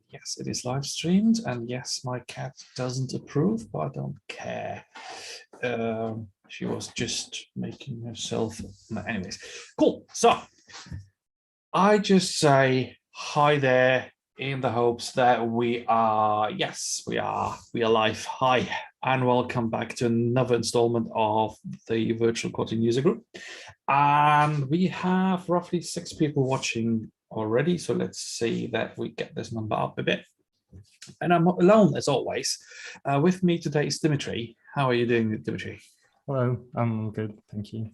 Yes, it is live streamed, and yes, my cat doesn't approve, but I don't care. She was just making herself. Anyways, cool. So I just say hi there in the hopes that we are. Yes, we are live. Hi, and welcome back to another installment of the virtual Kotlin user group. And we have roughly 6 people watching already. So let's see that we get this number up a bit. And I'm not alone, as always. With me today is Dmitry. How are you doing, Dmitry? Hello, I'm good, thank you.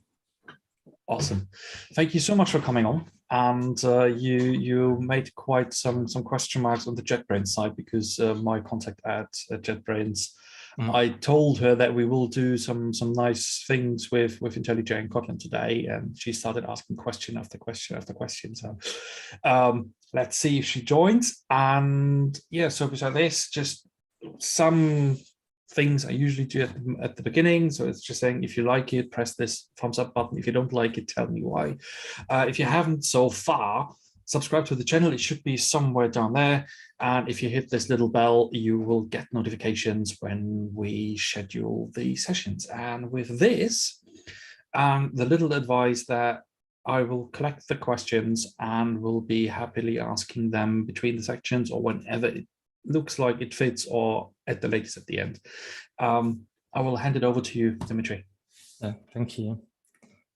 Awesome. Thank you so much for coming on. And you made quite some question marks on the JetBrains side, because my contact at JetBrains, I told her that we will do some nice things with IntelliJ and Kotlin today, and she started asking question after question after question. So let's see if she joins. And yeah, so beside this, just some things I usually do at the beginning. So it's just saying, if you like it, press this thumbs up button. If you don't like it, tell me why. If you haven't so far, subscribe to the channel. It should be somewhere down there. And if you hit this little bell, you will get notifications when we schedule the sessions. And with this, the little advice that I will collect the questions and will be happily asking them between the sections or whenever it looks like it fits, or at the latest at the end. I will hand it over to you, Dmitry. Yeah, thank you.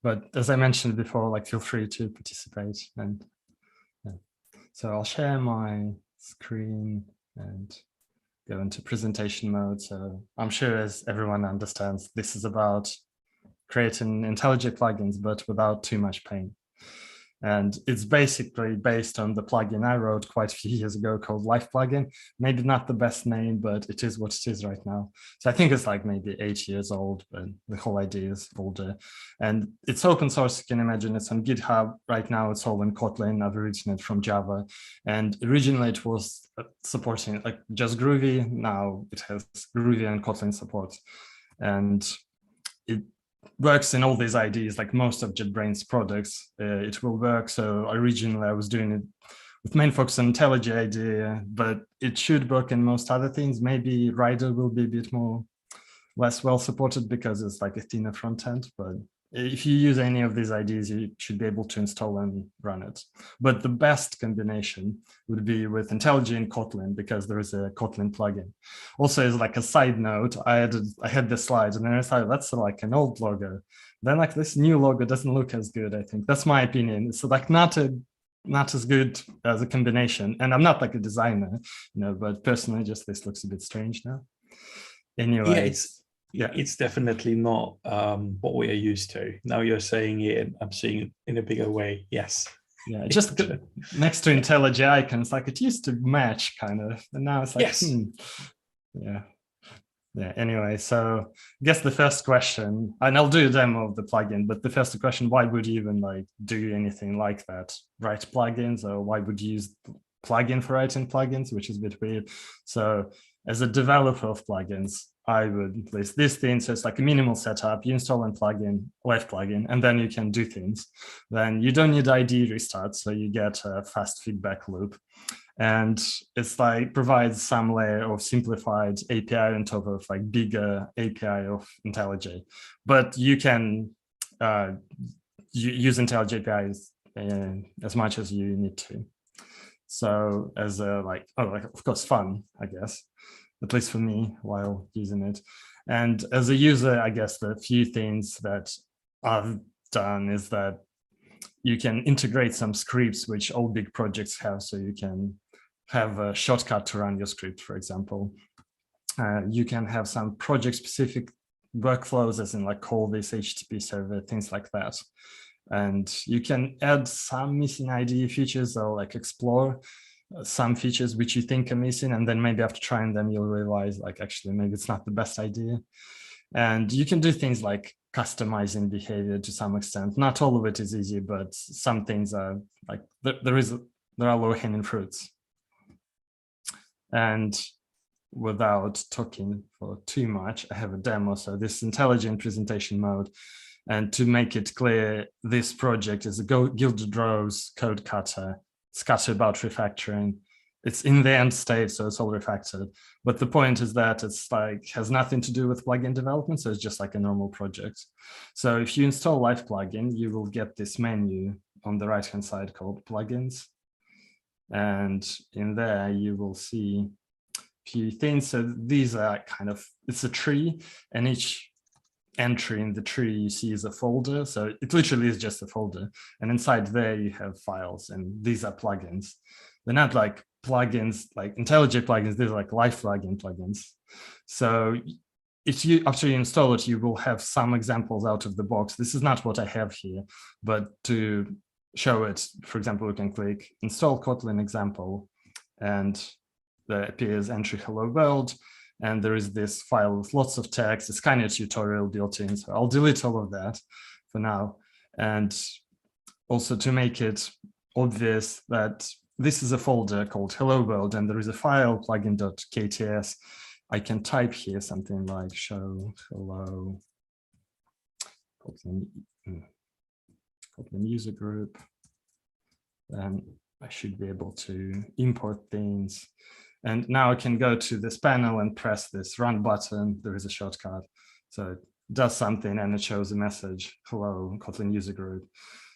But as I mentioned before, like, feel free to participate. And yeah. So I'll share my screen and go into presentation mode. So I'm sure, as everyone understands, this is about creating IntelliJ plugins, but without too much pain. And it's basically based on the plugin I wrote quite a few years ago called LivePlugin. Maybe not the best name, but it is what it is right now. So I think it's like maybe 8 years old, but the whole idea is older. And it's open source, you can imagine. It's on GitHub. Right now it's all in Kotlin. I've written it from Java. And originally it was supporting like just Groovy. Now it has Groovy and Kotlin support. And it works in all these IDEs, like most of JetBrains products, it will work. So originally I was doing it with main focus on IntelliJ IDE, but it should work in most other things. Maybe Rider will be a bit less well supported because it's like a thinner front end, but if you use any of these IDEs, you should be able to install and run it. But the best combination would be with IntelliJ and Kotlin, because there is a Kotlin plugin. Also, as like a side note, I had this slide, and then I thought that's like an old logo. Then like this new logo doesn't look as good, I think. That's my opinion. It's like not as good as a combination. And I'm not like a designer, but personally, just this looks a bit strange now. Anyway. Yeah, it's definitely not what we are used to. Now you're saying it, and I'm seeing it in a bigger way. Yes. Yeah, just next to IntelliJ icons, like it used to match kind of, and now it's like, yes. Yeah. Anyway, so I guess the first question, and I'll do a demo of the plugin, but the first question, why would you even like do anything like that? Write plugins, or why would you use plugin for writing plugins, which is a bit weird. So as a developer of plugins, I would list these things. So it's like a minimal setup. You install a plugin, LivePlugin, and then you can do things. Then you don't need IDE restart, so you get a fast feedback loop. And it's like provides some layer of simplified API on top of like bigger API of IntelliJ. But you can use IntelliJ APIs as much as you need to. So as like of course fun, I guess, at least for me while using it. And as a user, I guess the few things that I've done is that you can integrate some scripts which all big projects have. So you can have a shortcut to run your script, for example. You can have some project specific workflows, as in like call this HTTP server, things like that. And you can add some missing IDE features, or like explore some features which you think are missing, and then maybe after trying them, you'll realize like, actually, maybe it's not the best idea. And you can do things like customizing behavior to some extent. Not all of it is easy, but some things are like, there are low-hanging fruits. And without talking for too much, I have a demo. So this is IntelliJ presentation mode. And to make it clear, this project is a Gilded Rose code cutter. It's cutter about refactoring. it's in the end state, so it's all refactored. But the point is that it's like has nothing to do with plugin development, so it's just like a normal project. So if you install LivePlugin, you will get this menu on the right-hand side called Plugins. And in there, you will see a few things. So these are kind of, it's a tree, and each entry in the tree you see is a folder. So it literally is just a folder. And inside there, you have files, and these are plugins. They're not like plugins, like IntelliJ plugins, these are like LivePlugin plugins. So if you, after you install it, you will have some examples out of the box. This is not what I have here, but to show it, for example, we can click install Kotlin example, and there appears entry hello world, and there is this file with lots of text. It's kind of a tutorial built in, so I'll delete all of that for now. And also to make it obvious that this is a folder called hello world, and there is a file plugin.kts. I can type here something like show hello Kotlin user group, then I should be able to import things. And now I can go to this panel and press this run button. There is a shortcut. So it does something and it shows a message, hello, Kotlin user group.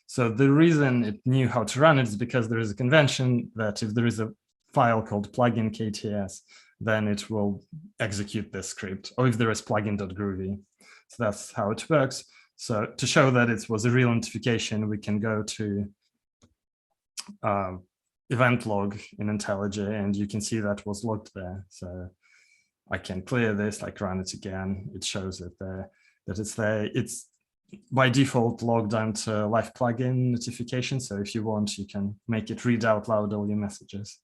So the reason it knew how to run it is because there is a convention that if there is a file called plugin KTS, then it will execute this script, or if there is plugin.groovy. So that's how it works. So to show that it was a real notification, we can go to event log in IntelliJ, and you can see that was logged there. So I can clear this, like run it again. It shows it there, that it's there. It's by default logged onto LivePlugin notification. So if you want, you can make it read out loud all your messages,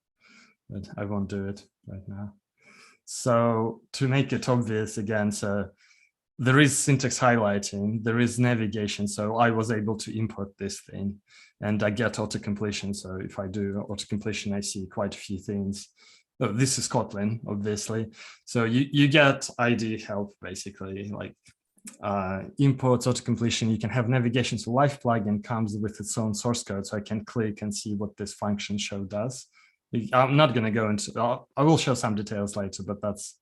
but I won't do it right now. So to make it obvious again, so there is syntax highlighting, there is navigation. So I was able to import this thing and I get auto-completion. So if I do auto-completion, I see quite a few things. Oh, this is Kotlin, obviously. So you get IDE help, basically, like imports, auto-completion. You can have navigation. So LivePlugin comes with its own source code. So I can click and see what this function show does. I'm not going to go into, I will show some details later, but that's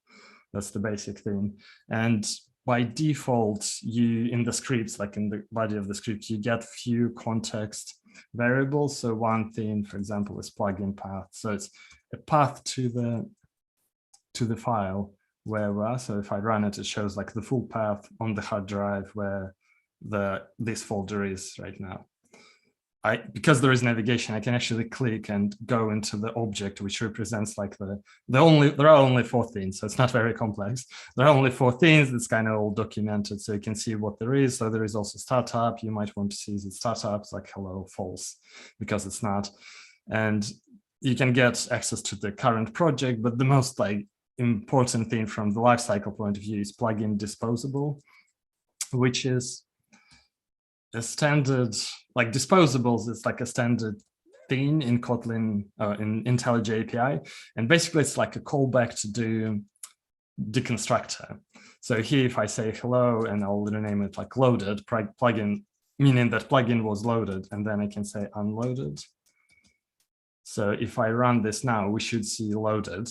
the basic thing. And by default, you in the scripts, like in the body of the script, you get few context variables. So one thing, for example, is plugin path. So it's a path to the file where we are. So if I run it, it shows like the full path on the hard drive where this folder is right now. Because there is navigation, I can actually click and go into the object, which represents like there are only 4 things, so it's not very complex. There are only 4 things. It's kind of all documented, so you can see what there is. So there is also startup. You might want to see is it startups, like hello, false, because it's not. And you can get access to the current project, but the most like important thing from the lifecycle point of view is plugin disposable, which is a standard, like disposables is like a standard thing in Kotlin, in IntelliJ API. And basically it's like a callback to do deconstructor. So here, if I say hello, and I'll rename it like loaded plugin, meaning that plugin was loaded, and then I can say unloaded. So if I run this now, we should see loaded.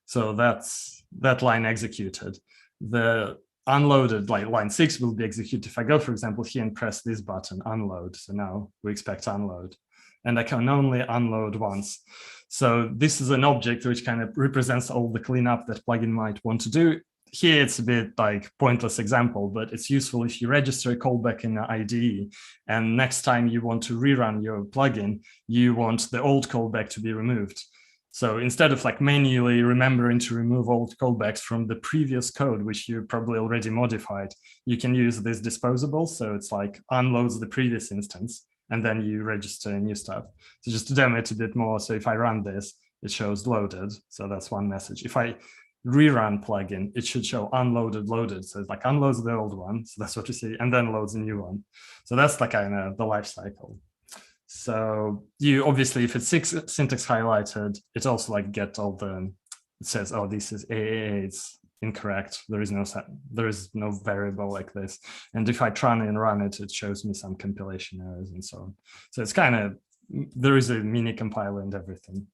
So that's that line executed. The unloaded, like line 6 will be executed if I go, for example, here and press this button, unload. So now we expect unload, and I can only unload once. So this is an object which kind of represents all the cleanup that plugin might want to do. Here it's a bit like pointless example, but it's useful if you register a callback in the IDE, and next time you want to rerun your plugin, you want the old callback to be removed. So instead of like manually remembering to remove old callbacks from the previous code, which you probably already modified, you can use this disposable. So it's like unloads the previous instance, and then you register new stuff. So just to demo it a bit more. So if I run this, it shows loaded. So that's one message. If I rerun plugin, it should show unloaded, loaded. So it's like unloads the old one. So that's what you see, and then loads a new one. So that's like kind of the life cycle. So you obviously, if it's syntax highlighted, it also like get all the, it says, oh, this is AAA, it's incorrect. There is no variable like this. And if I try and run it, it shows me some compilation errors and so on. So it's kind of, there is a mini compiler and everything.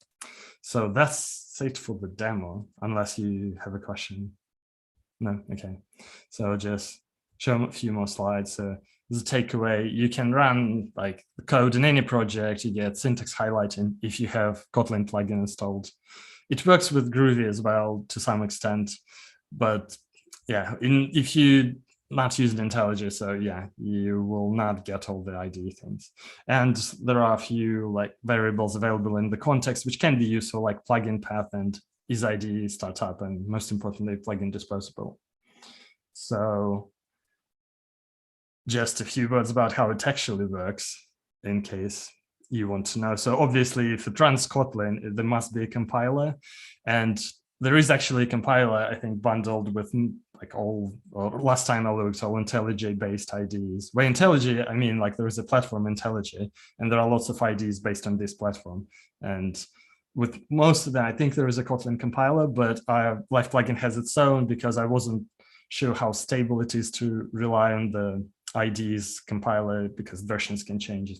So that's it for the demo, unless you have a question. No, okay. So just show them a few more slides. So as a takeaway, you can run like the code in any project. You get syntax highlighting if you have Kotlin plugin installed. It works with Groovy as well to some extent, but yeah, if you not using IntelliJ, so yeah, you will not get all the IDE things. And there are a few like variables available in the context which can be useful, like plugin path and is IDE startup, and most importantly, plugin disposable. So just a few words about how it actually works in case you want to know. So obviously, if it runs Kotlin, there must be a compiler, and there is actually a compiler, I think, bundled with like all, or last time I looked, all IntelliJ based IDEs. By IntelliJ, I mean like there is a platform IntelliJ, and there are lots of IDEs based on this platform. And with most of them, I think there is a Kotlin compiler, but LivePlugin has its own because I wasn't sure how stable it is to rely on the IDEs compiler because versions can change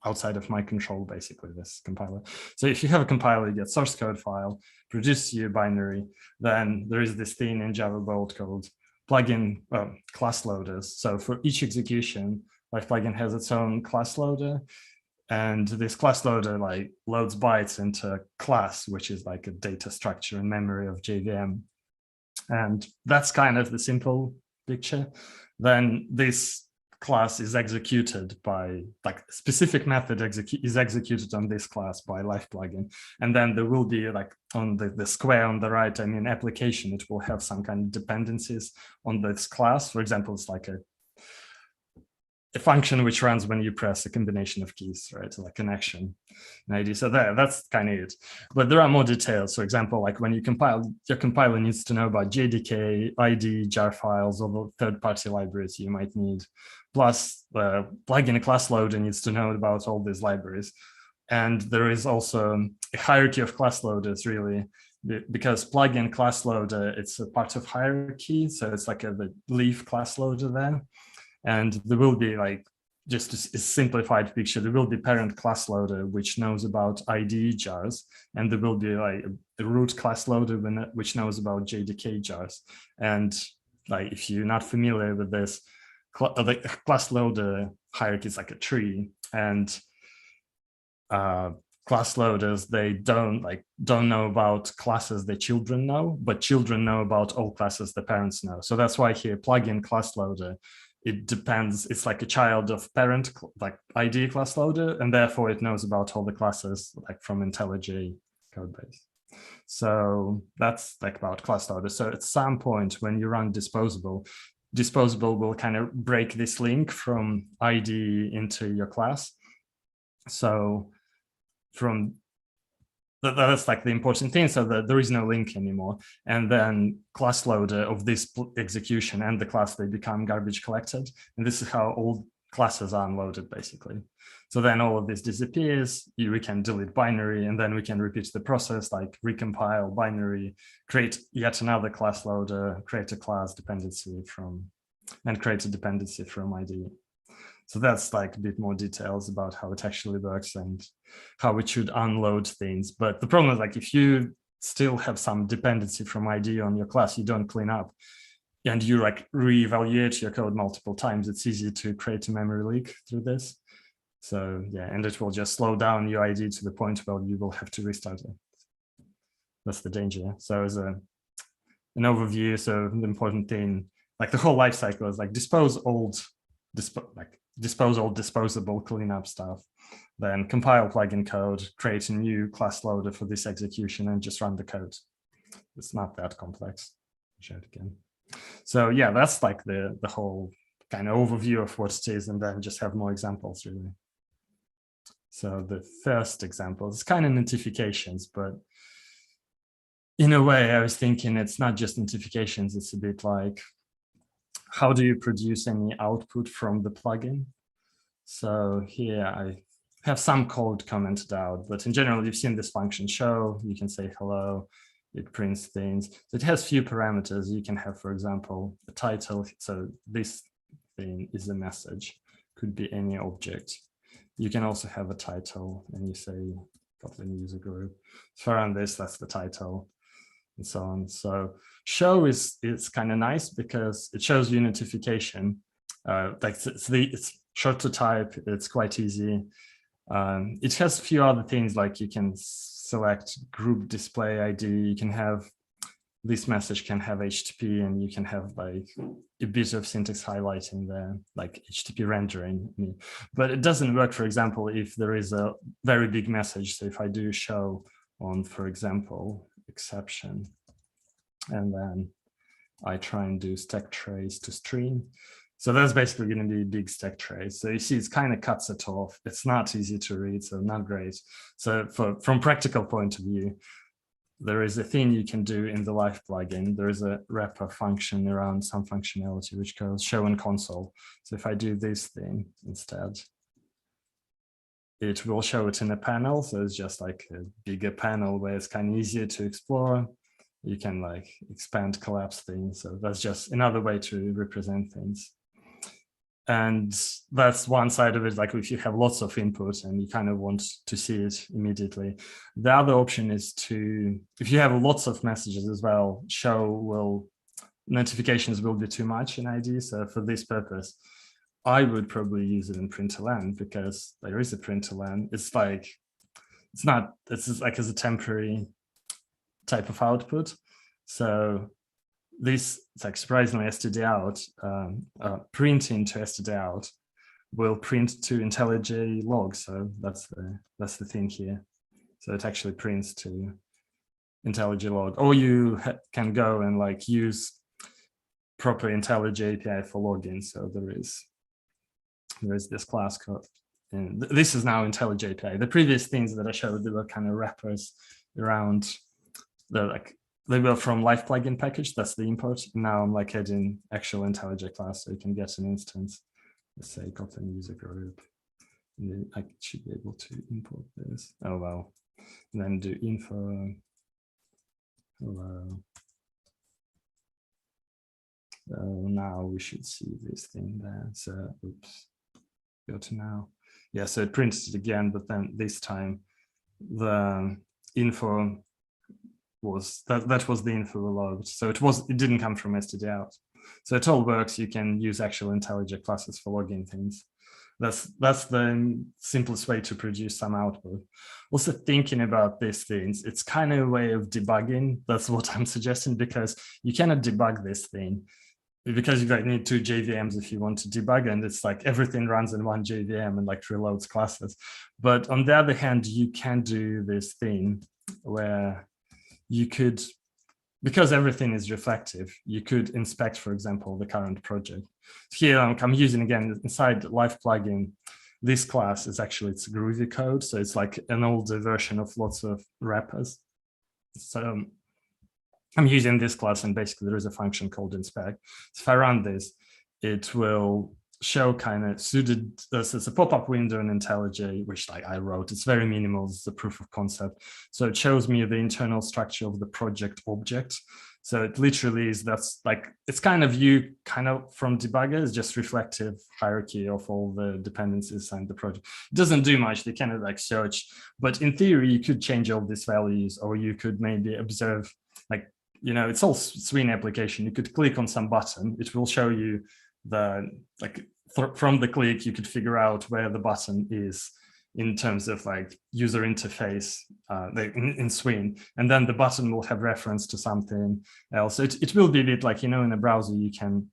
outside of my control, basically, this compiler. So if you have a compiler, you get source code file, produce you a binary, then there is this thing in Java Bolt called plugin class loaders. So for each execution, LivePlugin has its own class loader, and this class loader like loads bytes into a class, which is like a data structure in memory of JVM. And that's kind of the simple picture. Then this class is executed by like a specific method is executed on this class by LivePlugin. And then there will be like on the square on the right, I mean, application, it will have some kind of dependencies on this class. For example, it's like a function which runs when you press a combination of keys, right? Like an action, an ID. So that's kind of it. But there are more details. For example, like when you compile, your compiler needs to know about JDK, ID, jar files, or the third-party libraries you might need. Plus, the plugin class loader needs to know about all these libraries. And there is also a hierarchy of class loaders, really, because plugin class loader, it's a part of hierarchy. So it's like the leaf class loader there. And there will be like, just a simplified picture, there will be parent class loader, which knows about IDE jars. And there will be like a root class loader which knows about JDK jars. And like, if you're not familiar with this, the class loader hierarchy is like a tree. And class loaders, they don't know about classes that children know, but children know about all classes the parents know. So that's why here plugin class loader, it depends, it's like a child of parent like ID class loader, and therefore it knows about all the classes like from IntelliJ code base. So that's like about class loader. So at some point when you run disposable will kind of break this link from ID into your class. So from that's like the important thing, so that there is no link anymore. And then class loader of this execution and the class, they become garbage collected. And this is how all classes are unloaded, basically. So then all of this disappears, we can delete binary, and then we can repeat the process, like recompile binary, create yet another class loader, create a class dependency from, and create a dependency from IDE. So that's like a bit more details about how it actually works and how it should unload things. But the problem is, like, if you still have some dependency from IDE on your class, you don't clean up, and you like reevaluate your code multiple times, it's easy to create a memory leak through this. So yeah, and it will just slow down your IDE to the point where you will have to restart it. That's the danger. So as an overview, so the important thing, like the whole life cycle is like dispose old disposable cleanup stuff, then compile plugin code, create a new class loader for this execution, and just run the code. It's not that complex. Show it again. So yeah, that's like the whole kind of overview of what it is, and then just have more examples, really. So the first example is kind of notifications, but in a way I was thinking it's not just notifications, it's a bit like, how do you produce any output from the plugin? So here I have some code commented out, but in general, you've seen this function show, you can say hello, it prints things. So it has few parameters. You can have, for example, a title. So this thing is a message, could be any object. You can also have a title, and you say Kotlin user group. So around this, that's the title, and so on. So show is kind of nice because it shows you notification. Like it's short to type. It's quite easy. It has a few other things, like you can select group display ID. You can have this message can have HTTP, and you can have like a bit of syntax highlighting there, like HTTP rendering. But it doesn't work, for example, if there is a very big message. So if I do show on, for example, exception, and then I try and do stack trace to stream. So that's basically going to be a big stack trace. So you see, it's kind of cuts it off. It's not easy to read, so not great. So from practical point of view, there is a thing you can do in the LivePlugin. There is a wrapper function around some functionality which goes show in console. So if I do this thing instead, it will show it in a panel. So it's just like a bigger panel where it's kind of easier to explore. You can like expand, collapse things. So that's just another way to represent things. And that's one side of it, like if you have lots of input and you kind of want to see it immediately. The other option is to, if you have lots of messages as well, notifications will be too much in ID. So for this purpose, I would probably use it in println, because there is a println. It's like, it's like as a temporary type of output. So this, it's like surprisingly std out, printing to std out will print to IntelliJ log. So that's the thing here. So it actually prints to IntelliJ log. Or you can go and like use proper IntelliJ API for login. So there is this class code. And this is now IntelliJ API. The previous things that I showed, they were kind of wrappers around they were from LivePlugin package, that's the import. Now I'm like adding actual IntelliJ class, so you can get an instance. Let's say Kotlin user group. And then I should be able to import this. Oh well. And then do info. Hello. So now we should see this thing there. So oops. Go to now. Yeah, so it printed it again, but then this time the info was that was the info logged. So it didn't come from std out. So it all works. You can use actual IntelliJ classes for logging things. That's the simplest way to produce some output. Also thinking about these things, it's kind of a way of debugging. That's what I'm suggesting, because you cannot debug this thing, because you need 2 JVMs if you want to debug, and it's like everything runs in one JVM and like reloads classes. But on the other hand, you can do this thing where you could, because everything is reflective, you could inspect, for example, the current project. Here I'm using, again, inside LivePlugin, this class is actually, it's Groovy code. So it's like an older version of lots of wrappers. So I'm using this class, and basically there is a function called inspect. So if I run this, it will show kind of suited, it's a pop-up window in IntelliJ, which I wrote. It's very minimal, it's a proof of concept. So it shows me the internal structure of the project object. So it literally is, that's like, it's kind of you kind of from debugger, it's just reflective hierarchy of all the dependencies and the project. It doesn't do much, they kind of like search, but in theory, you could change all these values, or you could maybe observe, like, you know, it's all Swing application. You could click on some button, it will show you the, like from the click, you could figure out where the button is in terms of like user interface in Swing, and then the button will have reference to something else. It will be a bit like, you know, in a browser, you can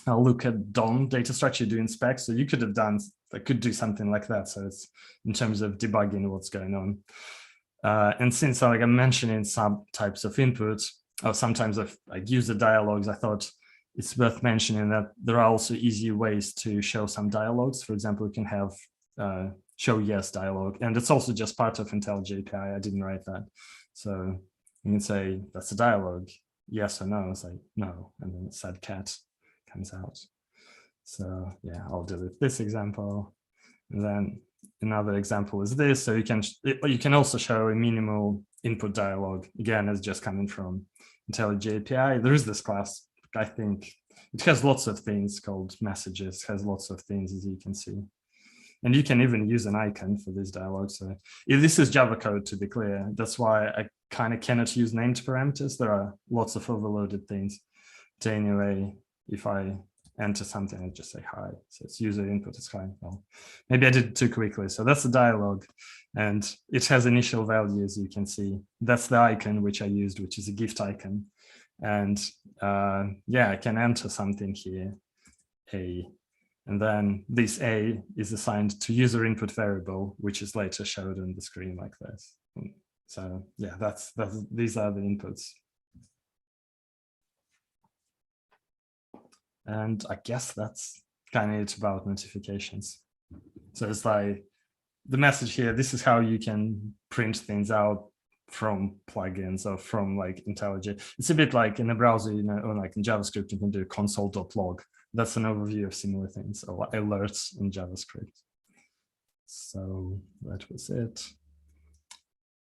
look at DOM data structure, do inspect. So you could have done, could do something like that. So it's in terms of debugging what's going on. And since like I'm mentioning some types of input, or sometimes of like user dialogues, I thought it's worth mentioning that there are also easy ways to show some dialogues. For example, you can have show yes dialogue, and it's also just part of IntelliJ API. I didn't write that. So you can say, that's a dialogue, yes or no. It's like, no, and then sad cat comes out. So yeah, I'll delete this example. And then another example is this. So you can also show a minimal input dialogue. Again, it's just coming from IntelliJ API. There is this class, I think it has lots of things called messages, has lots of things, as you can see. And you can even use an icon for this dialog. So this is Java code, to be clear. That's why I kind of cannot use named parameters. There are lots of overloaded things. So anyway, if I enter something, I just say hi. So it's user input is hi. Well, maybe I did it too quickly. So that's the dialog. And it has initial values, you can see. That's the icon which I used, which is a gift icon. And yeah, I can enter something here, A. And then this A is assigned to user input variable, which is later showed on the screen like this. So yeah, these are the inputs. And I guess that's kind of it about notifications. So it's like the message here, this is how you can print things out from plugins or from like IntelliJ. It's a bit like in a browser, you know, or like in JavaScript, you can do console.log. That's an overview of similar things, or alerts in JavaScript. So that was it.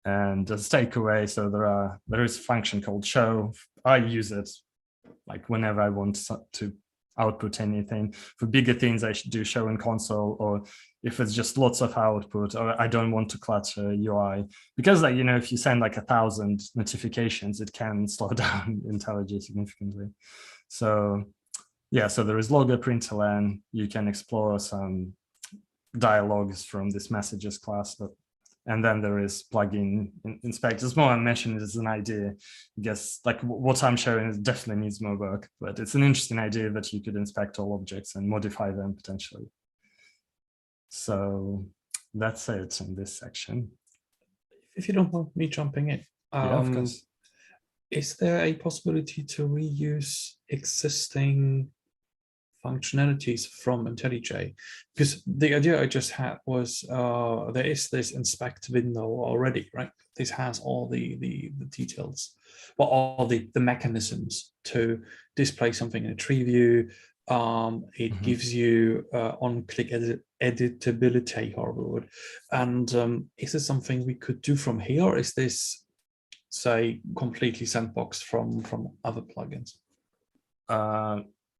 And as a takeaway, so there is a function called show. I use it like whenever I want to output anything. For bigger things, I should do show in console, or if it's just lots of output, or I don't want to clutter UI, because like, you know, if you send like 1,000 notifications, it can slow down IntelliJ significantly. So yeah, so there is logger println. You can explore some dialogues from this messages class, and then there is plugin inspect. As more I mentioned it as an idea. I guess like what I'm showing definitely needs more work, but it's an interesting idea that you could inspect all objects and modify them potentially. So that's it in this section. If you don't mind me jumping in, Yeah, of course. Is there a possibility to reuse existing functionalities from IntelliJ? Because the idea I just had was there is this inspect window already, right? This has all the details, well, all the mechanisms to display something in a tree view. It gives you on-click editability, horrible word. And is this something we could do from here, or is this, say, completely sandboxed from other plugins?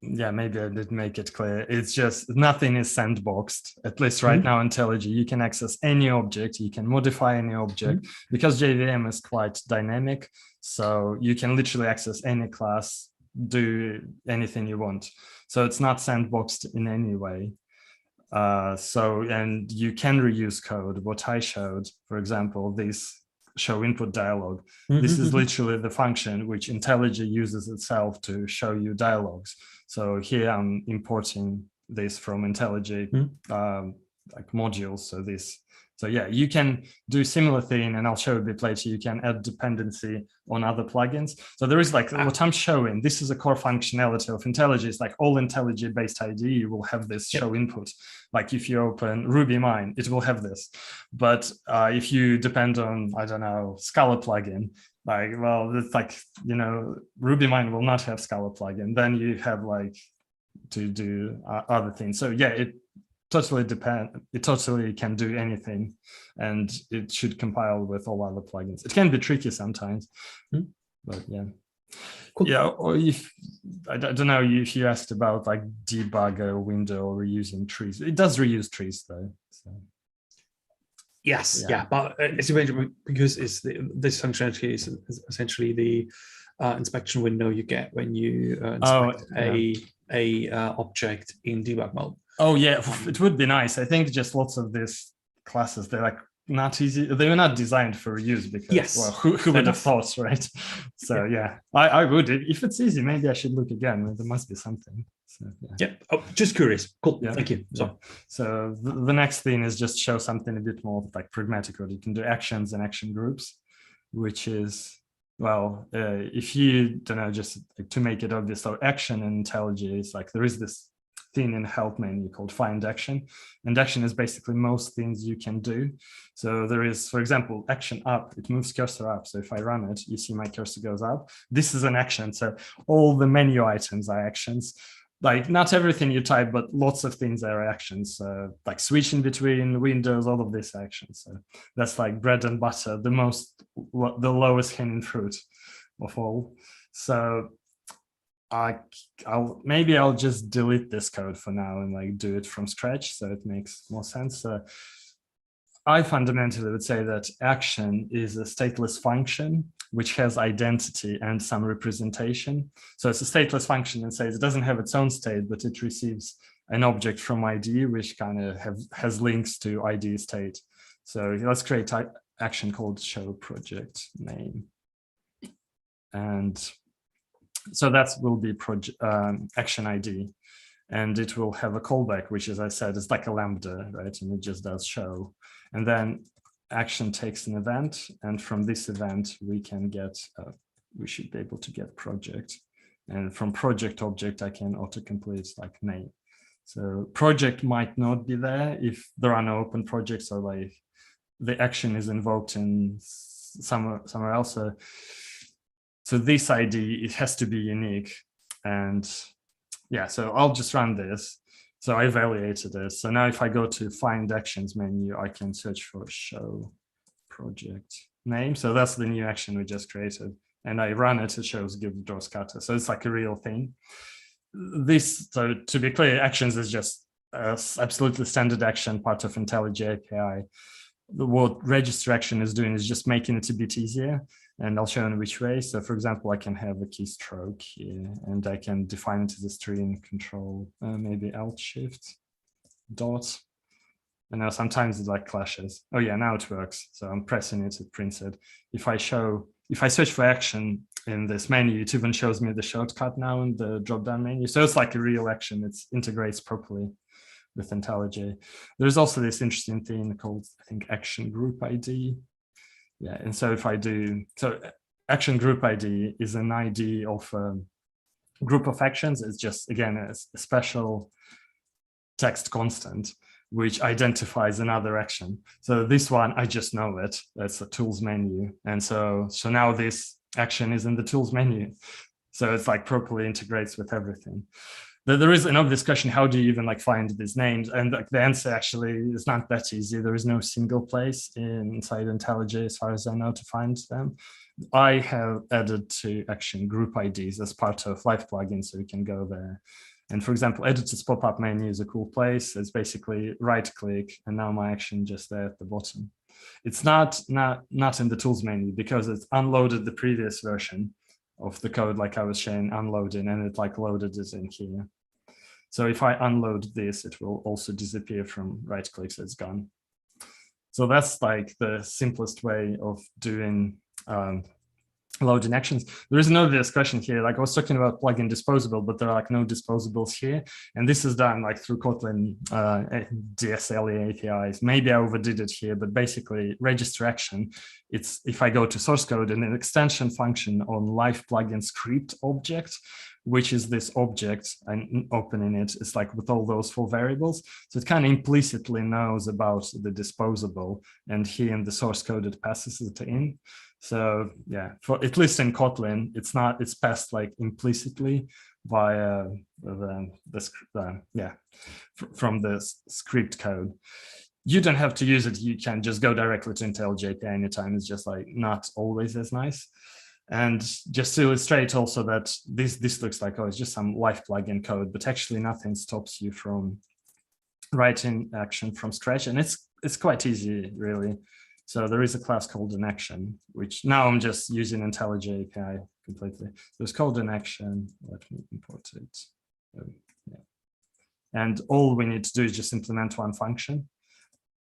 Yeah, maybe I did make it clear. It's just nothing is sandboxed, at least right now in IntelliJ. You can access any object, you can modify any object, because JVM is quite dynamic. So you can literally access any class, do anything you want. So it's not sandboxed in any way. And you can reuse code. What I showed, for example, this show input dialog. This is literally the function which IntelliJ uses itself to show you dialogues. So here I'm importing this from IntelliJ like modules. So yeah, you can do similar thing, and I'll show a bit later. You can add dependency on other plugins. So there is like what I'm showing. This is a core functionality of IntelliJ. It's like all IntelliJ based IDE will have this show input. Like if you open RubyMine, it will have this. But if you depend on, I don't know, Scala plugin, like, well, it's like, you know, RubyMine will not have Scala plugin. Then you have like to do other things. So yeah, it totally can do anything, and it should compile with all other plugins. It can be tricky sometimes, but yeah. Cool. Yeah, or if I don't know if you asked about like debugger window or reusing trees. It does reuse trees though. So. Yes, yeah, but it's because it's this functionality is essentially the inspection window you get when you inspect a object in debug mode. Oh yeah, it would be nice. I think just lots of these classes, they're like not easy. They were not designed for reuse because well, who would have thought, right? So yeah, I would. If it's easy, maybe I should look again. There must be something. So, yeah. Oh, just curious. Cool. Yeah. Thank you. So the next thing is just show something a bit more like pragmatic. You can do actions and action groups, which is, well, if you don't know, just like, to make it obvious, so action in IntelliJ is like there is this thing in help menu called find action, and action is basically most things you can do. So there is, for example, action up, it moves cursor up. So if I run it, you see my cursor goes up. This is an action. So all the menu items are actions. Like not everything you type, but lots of things are actions, like switching between windows, all of these actions. So that's like bread and butter, the lowest hanging fruit of all. So maybe I'll just delete this code for now and like do it from scratch, so it makes more sense. I fundamentally would say that action is a stateless function which has identity and some representation. So it's a stateless function and says it doesn't have its own state, but it receives an object from IDE which kind of has links to IDE state. So let's create an action called show project name. And so that will be action ID. And it will have a callback, which, as I said, is like a lambda, right? And it just does show. And then action takes an event. And from this event, we can get, we should be able to get project. And from project object, I can autocomplete like name. So project might not be there if there are no open projects, or like the action is invoked in somewhere else. So this ID, it has to be unique. And yeah, so I'll just run this. So I evaluated this. So now if I go to find actions menu, I can search for show project name. So that's the new action we just created. And I run it, it shows give draw scatter. So it's like a real thing. So to be clear, actions is just absolutely standard action, part of IntelliJ API. What register action is doing is just making it a bit easier. And I'll show in which way. So for example, I can have a keystroke here and I can define it as a string control, maybe Alt Shift dot. And now sometimes it like clashes. Oh yeah, now it works. So I'm pressing it, it prints it. If I search for action in this menu, it even shows me the shortcut now in the drop-down menu. So it's like a real action. It integrates properly with IntelliJ. There's also this interesting thing called, I think, action group ID. Yeah, and so if I do, so action group ID is an ID of a group of actions. It's just, again, a special text constant, which identifies another action. So this one, I just know it. That's the tools menu. And so now this action is in the tools menu. So it's like properly integrates with everything. There is an obvious question, how do you even like find these names? And like the answer actually is not that easy. There is no single place inside IntelliJ, as far as I know, to find them. I have added to action group IDs as part of LivePlugin, so you can go there. And for example, editor's pop-up menu is a cool place. It's basically right click, and now my action just there at the bottom. It's not in the tools menu because it's unloaded the previous version of the code, like I was saying, unloading, and it like loaded it in here. So if I unload this, it will also disappear from right click, so it's gone. So that's like the simplest way of doing loading actions. There is no discussion here. Like I was talking about plugin disposable, but there are like no disposables here. And this is done like through Kotlin DSL APIs. Maybe I overdid it here, but basically register action. It's if I go to source code and an extension function on LivePlugin script object, which is this object, and opening it is like with all those 4 variables. So it kind of implicitly knows about the disposable, and here in the source code, it passes it in. So yeah, for at least in Kotlin, it's passed like implicitly via from the script code. You don't have to use it. You can just go directly to IntelliJ API anytime. It's just like not always as nice. And just to illustrate also that this looks like, oh, it's just some LivePlugin code, but actually nothing stops you from writing action from scratch. And it's quite easy, really. So there is a class called an action, which now I'm just using IntelliJ API completely. So it's called an action. Let me import it. Yeah. And all we need to do is just implement one function.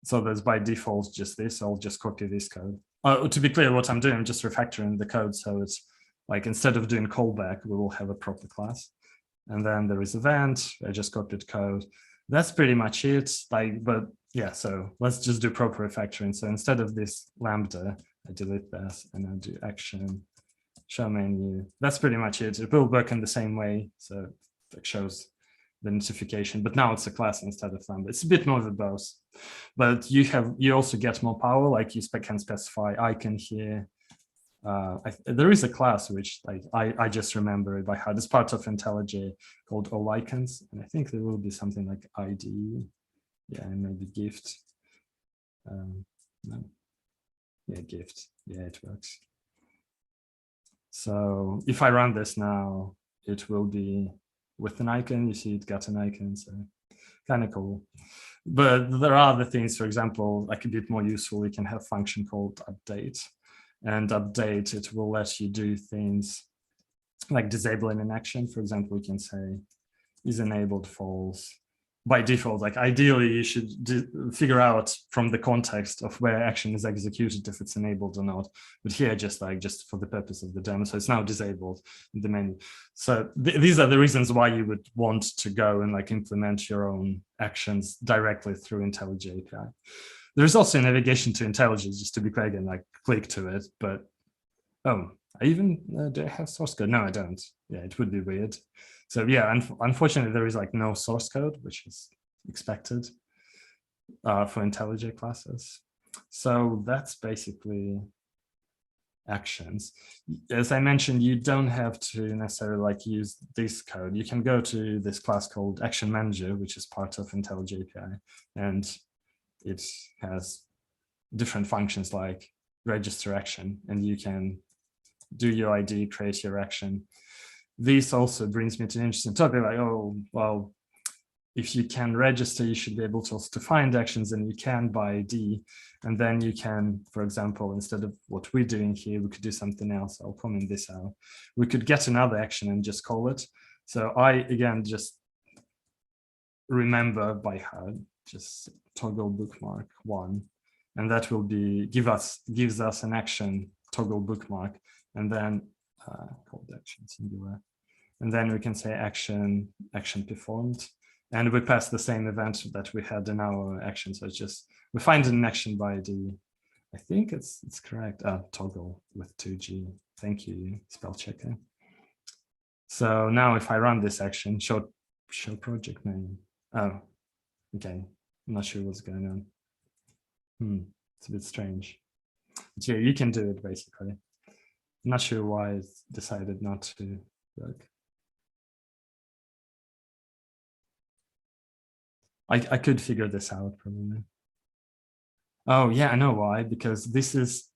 So there's by default just this. I'll just copy this code. To be clear, what I'm doing, I'm just refactoring the code. So it's like instead of doing callback, we will have a proper class. And then there is event. I just copied code. That's pretty much it. Like, but yeah, so let's just do proper refactoring. So instead of this lambda, I delete that and I do action, show menu. That's pretty much it. It will work in the same way. So it shows the notification, but now it's a class instead of lambda. It's a bit more verbose, but you also get more power. Like you can specify icon here. There is a class which like I just remember it by heart. It's part of IntelliJ called all icons, and I think there will be something like ID. Yeah, and maybe gift. No. Yeah, gift. Yeah, it works. So if I run this now, it will be with an icon. You see it got an icon, so kind of cool. But there are other things, for example, like a bit more useful, you can have a function called update. And update, it will let you do things like disabling an action. For example, we can say is enabled false. By default, like ideally, you should figure out from the context of where action is executed if it's enabled or not. But here, just for the purpose of the demo, so it's now disabled in the menu. So these are the reasons why you would want to go and like implement your own actions directly through IntelliJ API. There's also a navigation to IntelliJ, just to be clear again, like click to it. But oh, do I have source code? No, I don't. Yeah, it would be weird. So yeah, unfortunately, there is like no source code, which is expected for IntelliJ classes. So that's basically actions. As I mentioned, you don't have to necessarily like use this code. You can go to this class called Action Manager, which is part of IntelliJ API, and it has different functions like register action, and you can do your ID, create your action. This also brings me to an interesting topic, like, oh, well, if you can register, you should be able to also find actions, and you can by ID. And then you can, for example, instead of what we're doing here, we could do something else. I'll comment this out. We could get another action and just call it. So I, again, just remember by heart, just toggle bookmark 1. And that will be gives us an action toggle bookmark, and then called action singular. And then we can say action performed. And we pass the same event that we had in our action. So it's just, we find an action by ID. I think it's correct. Toggle with 2G. Thank you, spell checker. So now if I run this action, show project name. Oh, okay. I'm not sure what's going on. It's a bit strange. But yeah, you can do it basically. I'm not sure why it's decided not to work. I could figure this out probably. Oh yeah, I know why, because this is,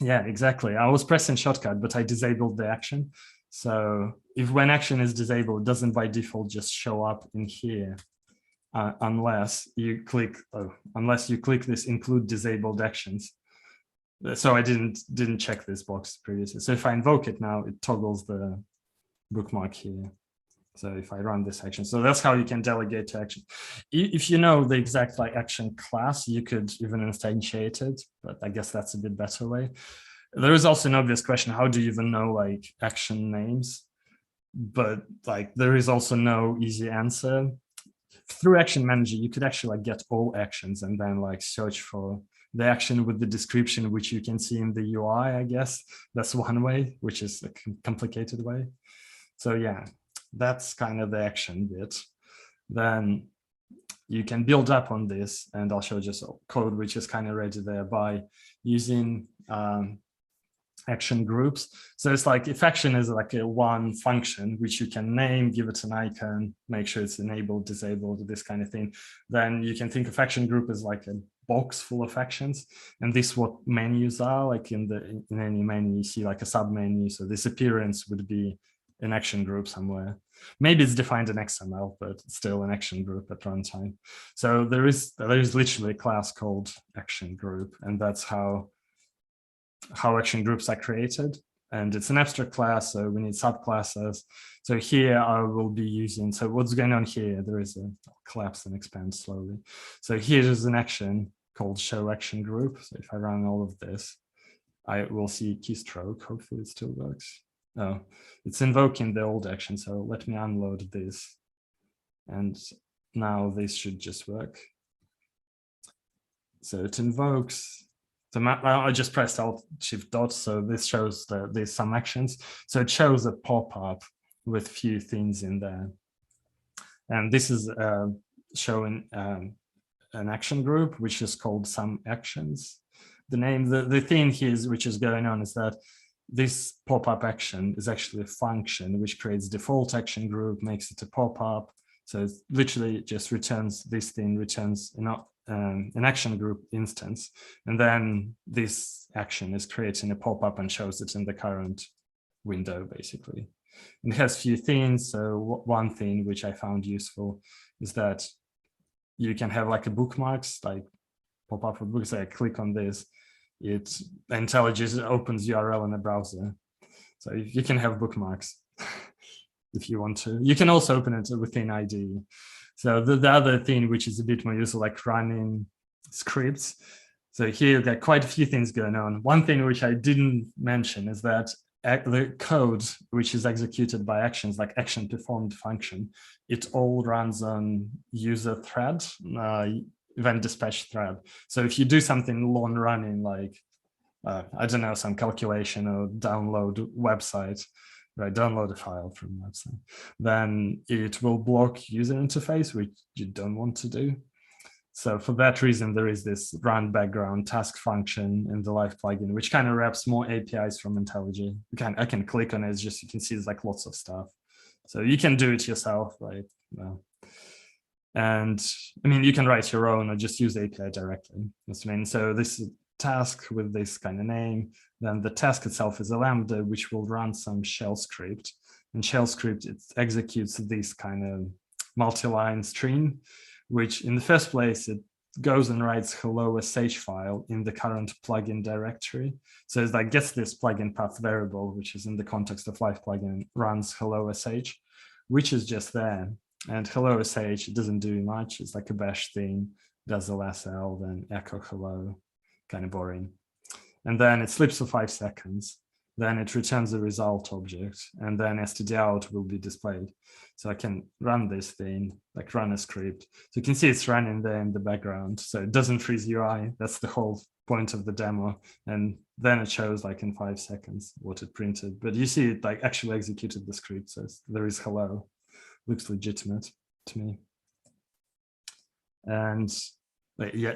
yeah, exactly. I was pressing shortcut, but I disabled the action. So if when action is disabled, it doesn't by default just show up in here unless you click this include disabled actions. So I didn't check this box previously. So if I invoke it now, it toggles the bookmark here. So if I run this action, so that's how you can delegate to action. If you know the exact like action class, you could even instantiate it, but I guess that's a bit better way. There is also an obvious question: how do you even know like action names? But like there is also no easy answer. Through Action Manager, you could actually like get all actions and then like search for the action with the description, which you can see in the UI, I guess. That's one way, which is a complicated way. So yeah, that's kind of the action bit. Then you can build up on this, and I'll show just code which is kind of ready there by using action groups. So it's like if action is like a one function which you can name, give it an icon, make sure it's enabled, disabled, this kind of thing, then you can think of action group as like a box full of actions. And this is what menus are, like in any menu you see like a sub menu. So this appearance would be an action group somewhere. Maybe it's defined in XML, but it's still an action group at runtime. So there is literally a class called action group, and that's how action groups are created. And it's an abstract class, so we need subclasses. So here I will be using, so what's going on here? There is a collapse and expand slowly. So here is an action called show action group. So if I run all of this, I will see keystroke. Hopefully it still works. Oh, it's invoking the old action. So let me unload this. And now this should just work. So it invokes. So I just pressed Alt Shift dot, so this shows that there's some actions. So it shows a pop-up with few things in there. And this is showing an action group, which is called some actions. The name, the thing here is, which is going on is that this pop-up action is actually a function which creates default action group, makes it a pop-up. So it literally just returns this thing, returns an action group instance, and then this action is creating a pop-up and shows it in the current window, basically. It has few things. So one thing which I found useful is that you can have like a bookmarks, like pop up with books. I click on this, IntelliJ opens URL in the browser. So you can have bookmarks if you want to. You can also open it within IDE. So the other thing which is a bit more useful, like running scripts. So here you've got quite a few things going on. One thing which I didn't mention is that the code which is executed by actions, like action performed function, it all runs on user thread, event dispatch thread. So if you do something long running, like I don't know, some calculation or download website, right? Download a file from website, then it will block user interface, which you don't want to do. So for that reason, there is this run background task function in the Live plugin, which kind of wraps more APIs from IntelliJ. I can click on it, it's just, you can see there's like lots of stuff. So you can do it yourself, right? And I mean, you can write your own or just use the API directly. That's what I mean. So this is task with this kind of name. Then the task itself is a Lambda, which will run some shell script. And shell script, it executes this kind of multi-line string, which in the first place, it goes and writes hello sh file in the current plugin directory. So it's like gets this plugin path variable, which is in the context of Live plugin, runs hello sh, which is just there. And hello sh, it doesn't do much. It's like a bash thing, does LSL, then echo hello, kind of boring. And then it sleeps for 5 seconds. Then it returns the result object, and then std out will be displayed. So I can run this thing, like run a script. So you can see it's running there in the background. So it doesn't freeze UI. That's the whole point of the demo. And then it shows like in 5 seconds what it printed. But you see it like actually executed the script. So there is hello. Looks legitimate to me. And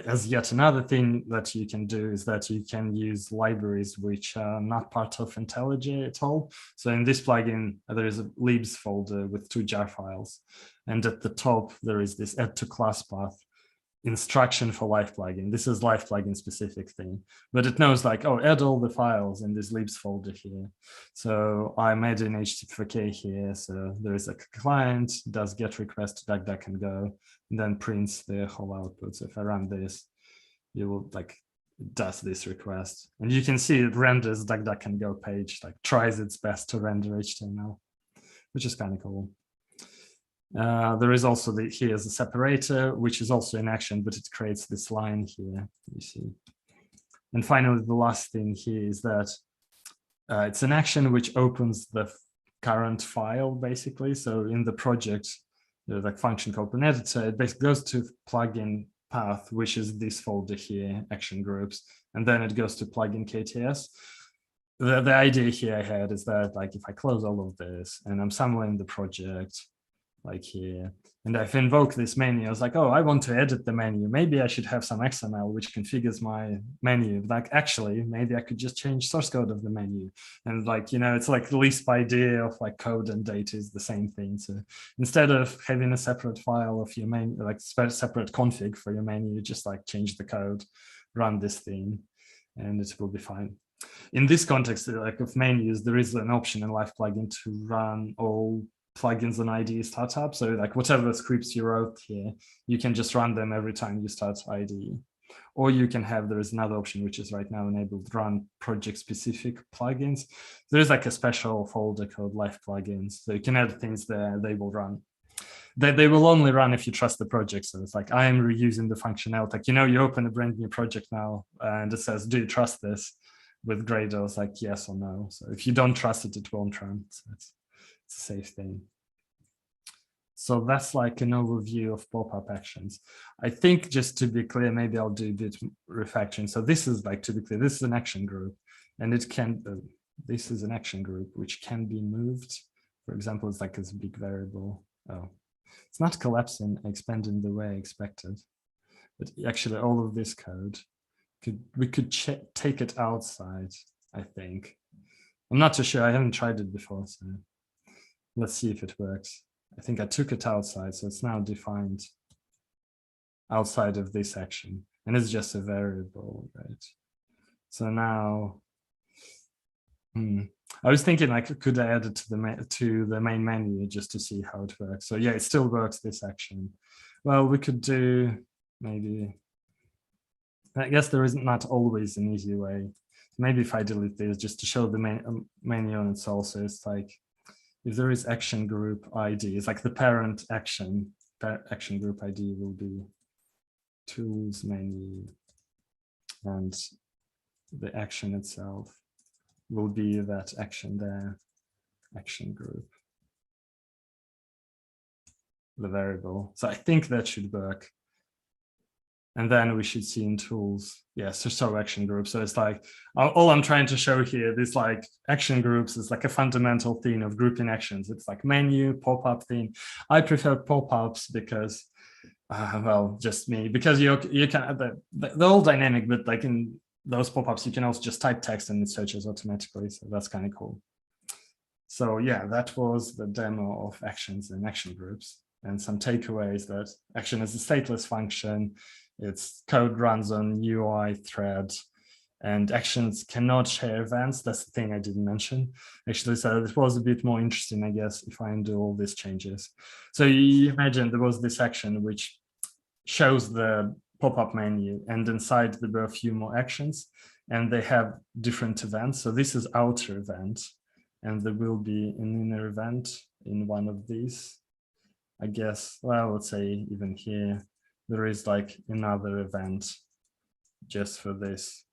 as yet another thing that you can do is that you can use libraries which are not part of IntelliJ at all. So in this plugin, there is a libs folder with 2 jar files. And at the top, there is this add to class path instruction for Live plugin. This is Live plugin specific thing, but it knows like, oh, add all the files in this libs folder here. So I made an HTTP here. So there is a client, does get request, duck and go, and then prints the whole output. So if I run this, you will like, it does this request. And you can see it renders duck and go page, like tries its best to render HTML, which is kind of cool. There is also here's a separator, which is also in action, but it creates this line here, you see. And finally, the last thing here is that it's an action which opens the current file, basically. So in the project, there's like function called an editor. It basically goes to plugin path, which is this folder here, action groups, and then it goes to plugin KTS. The idea here I had is that like if I close all of this and I'm somewhere in the project, like here, and I've invoked this menu. I was like, oh, I want to edit the menu. Maybe I should have some XML which configures my menu. Like, actually, maybe I could just change source code of the menu. And like, you know, it's like the Lisp idea of like code and data is the same thing. So instead of having a separate file of your menu, like separate config for your menu, you just like change the code, run this thing, and it will be fine. In this context, like of menus, there is an option in Live plugin to run all plugins and IDE startup. So like whatever scripts you wrote here, you can just run them every time you start IDE. Or you can have, there is another option, which is right now enabled, run project specific plugins. There is like a special folder called Live plugins. So you can add things there, they will run. They will only run if you trust the project. So it's like, I am reusing the functionality. Like, you know, you open a brand new project now and it says, do you trust this? With Gradle, like yes or no. So if you don't trust it, it won't run. So it's a safe thing. So that's like an overview of Popup Actions. I think just to be clear, maybe I'll do a bit refactoring. So this is like, to be clear, this is an action group, and it can, this is an action group which can be moved. For example, it's like this big variable. Oh, it's not collapsing, expanding the way I expected, but actually all of this code, we could take it outside, I think. I'm not too sure, I haven't tried it before, so let's see if it works. I think I took it outside, so it's now defined outside of this action, and it's just a variable, right? So now, I was thinking like, could I add it to the main menu just to see how it works? So yeah, it still works, this action. Well, we could do maybe, I guess there isn't not always an easy way. Maybe if I delete this just to show the menu on its also, it's like, if there is action group ID, it's like the parent action group ID will be tools menu, and the action itself will be that action there, action group, the variable. So I think that should work. And then we should see in tools, yes, so action groups. So it's like, all I'm trying to show here, this like action groups is like a fundamental theme of grouping actions. It's like menu, pop-up theme. I prefer pop-ups because, well, just me, because you can, the whole dynamic, but like in those pop-ups, you can also just type text and it searches automatically. So that's kind of cool. So yeah, that was the demo of actions and action groups, and some takeaways that action is a stateless function. Its code runs on UI thread, and actions cannot share events. That's the thing I didn't mention, actually. So it was a bit more interesting, I guess, if I undo all these changes. So you imagine there was this action which shows the pop-up menu, and inside there were a few more actions, and they have different events. So this is outer event, and there will be an inner event in one of these. I guess, well, let's say even here, there is like another event just for this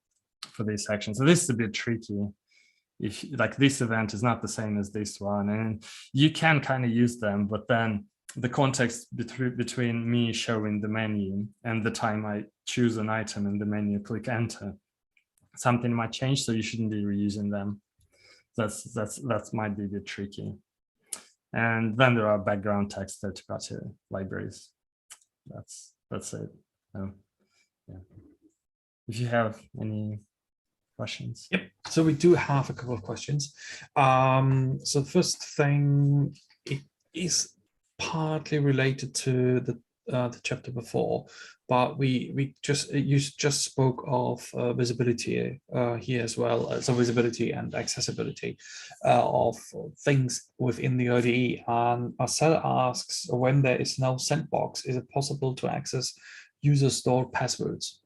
action. So this is a bit tricky. If like this event is not the same as this one, and you can kind of use them, but then the context between me showing the menu and the time I choose an item in the menu, click enter, something might change, so you shouldn't be reusing them. That might be a bit tricky. And then there are background text third-party libraries. That's it. Yeah. If you have any questions. Yep. So we do have a couple of questions. So the first thing, it is partly related to the chapter before, but you just spoke of visibility here as well. So visibility and accessibility of things within the IDE. And Marcel asks, when there is no sandbox, is it possible to access user-stored passwords?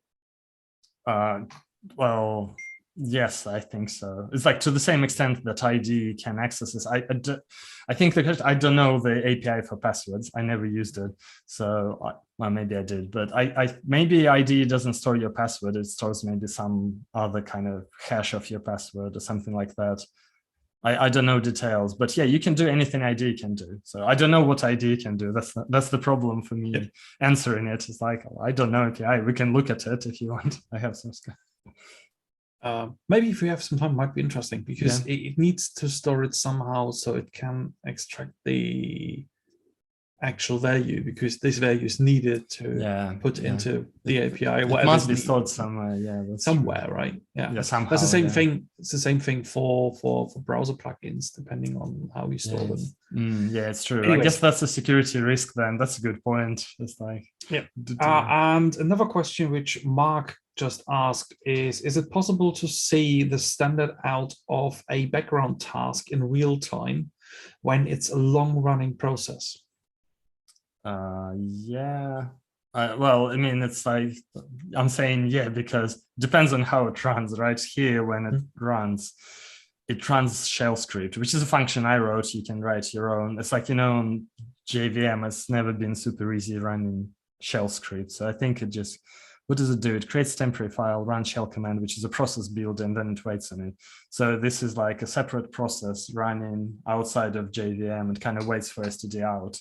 Well, yes, I think so. It's like to the same extent that IDE can access this. I think that I don't know the API for passwords. I never used it, so well, maybe I did. But maybe IDE doesn't store your password. It stores maybe some other kind of hash of your password or something like that. I don't know details, but yeah, you can do anything IDE can do. So I don't know what IDE can do. That's the problem for me answering it. It's like, I don't know API. We can look at it if you want. I have some stuff. Maybe if we have some time, it might be interesting, because it needs to store it somehow so it can extract the actual value, because this value is needed to put into the API. It must be stored somewhere. Yeah, somewhere, true. Right? Yeah, somehow. That's the same thing. It's the same thing for browser plugins, depending on how you store them. Yeah, it's true. Anyways, I guess that's a security risk. Then that's a good point. It's like and another question which Mark just asked is it possible to see the standard out of a background task in real time when it's a long-running process? Yeah. Well, I mean, it's like, I'm saying because it depends on how it runs, right? Here, when it runs shell script, which is a function I wrote. You can write your own. It's like, on JVM, it's never been super easy running shell script. So I think it just, what does it do? It creates a temporary file, run shell command, which is a process build, and then it waits on it. So this is like a separate process running outside of JVM. It kind of waits for std out.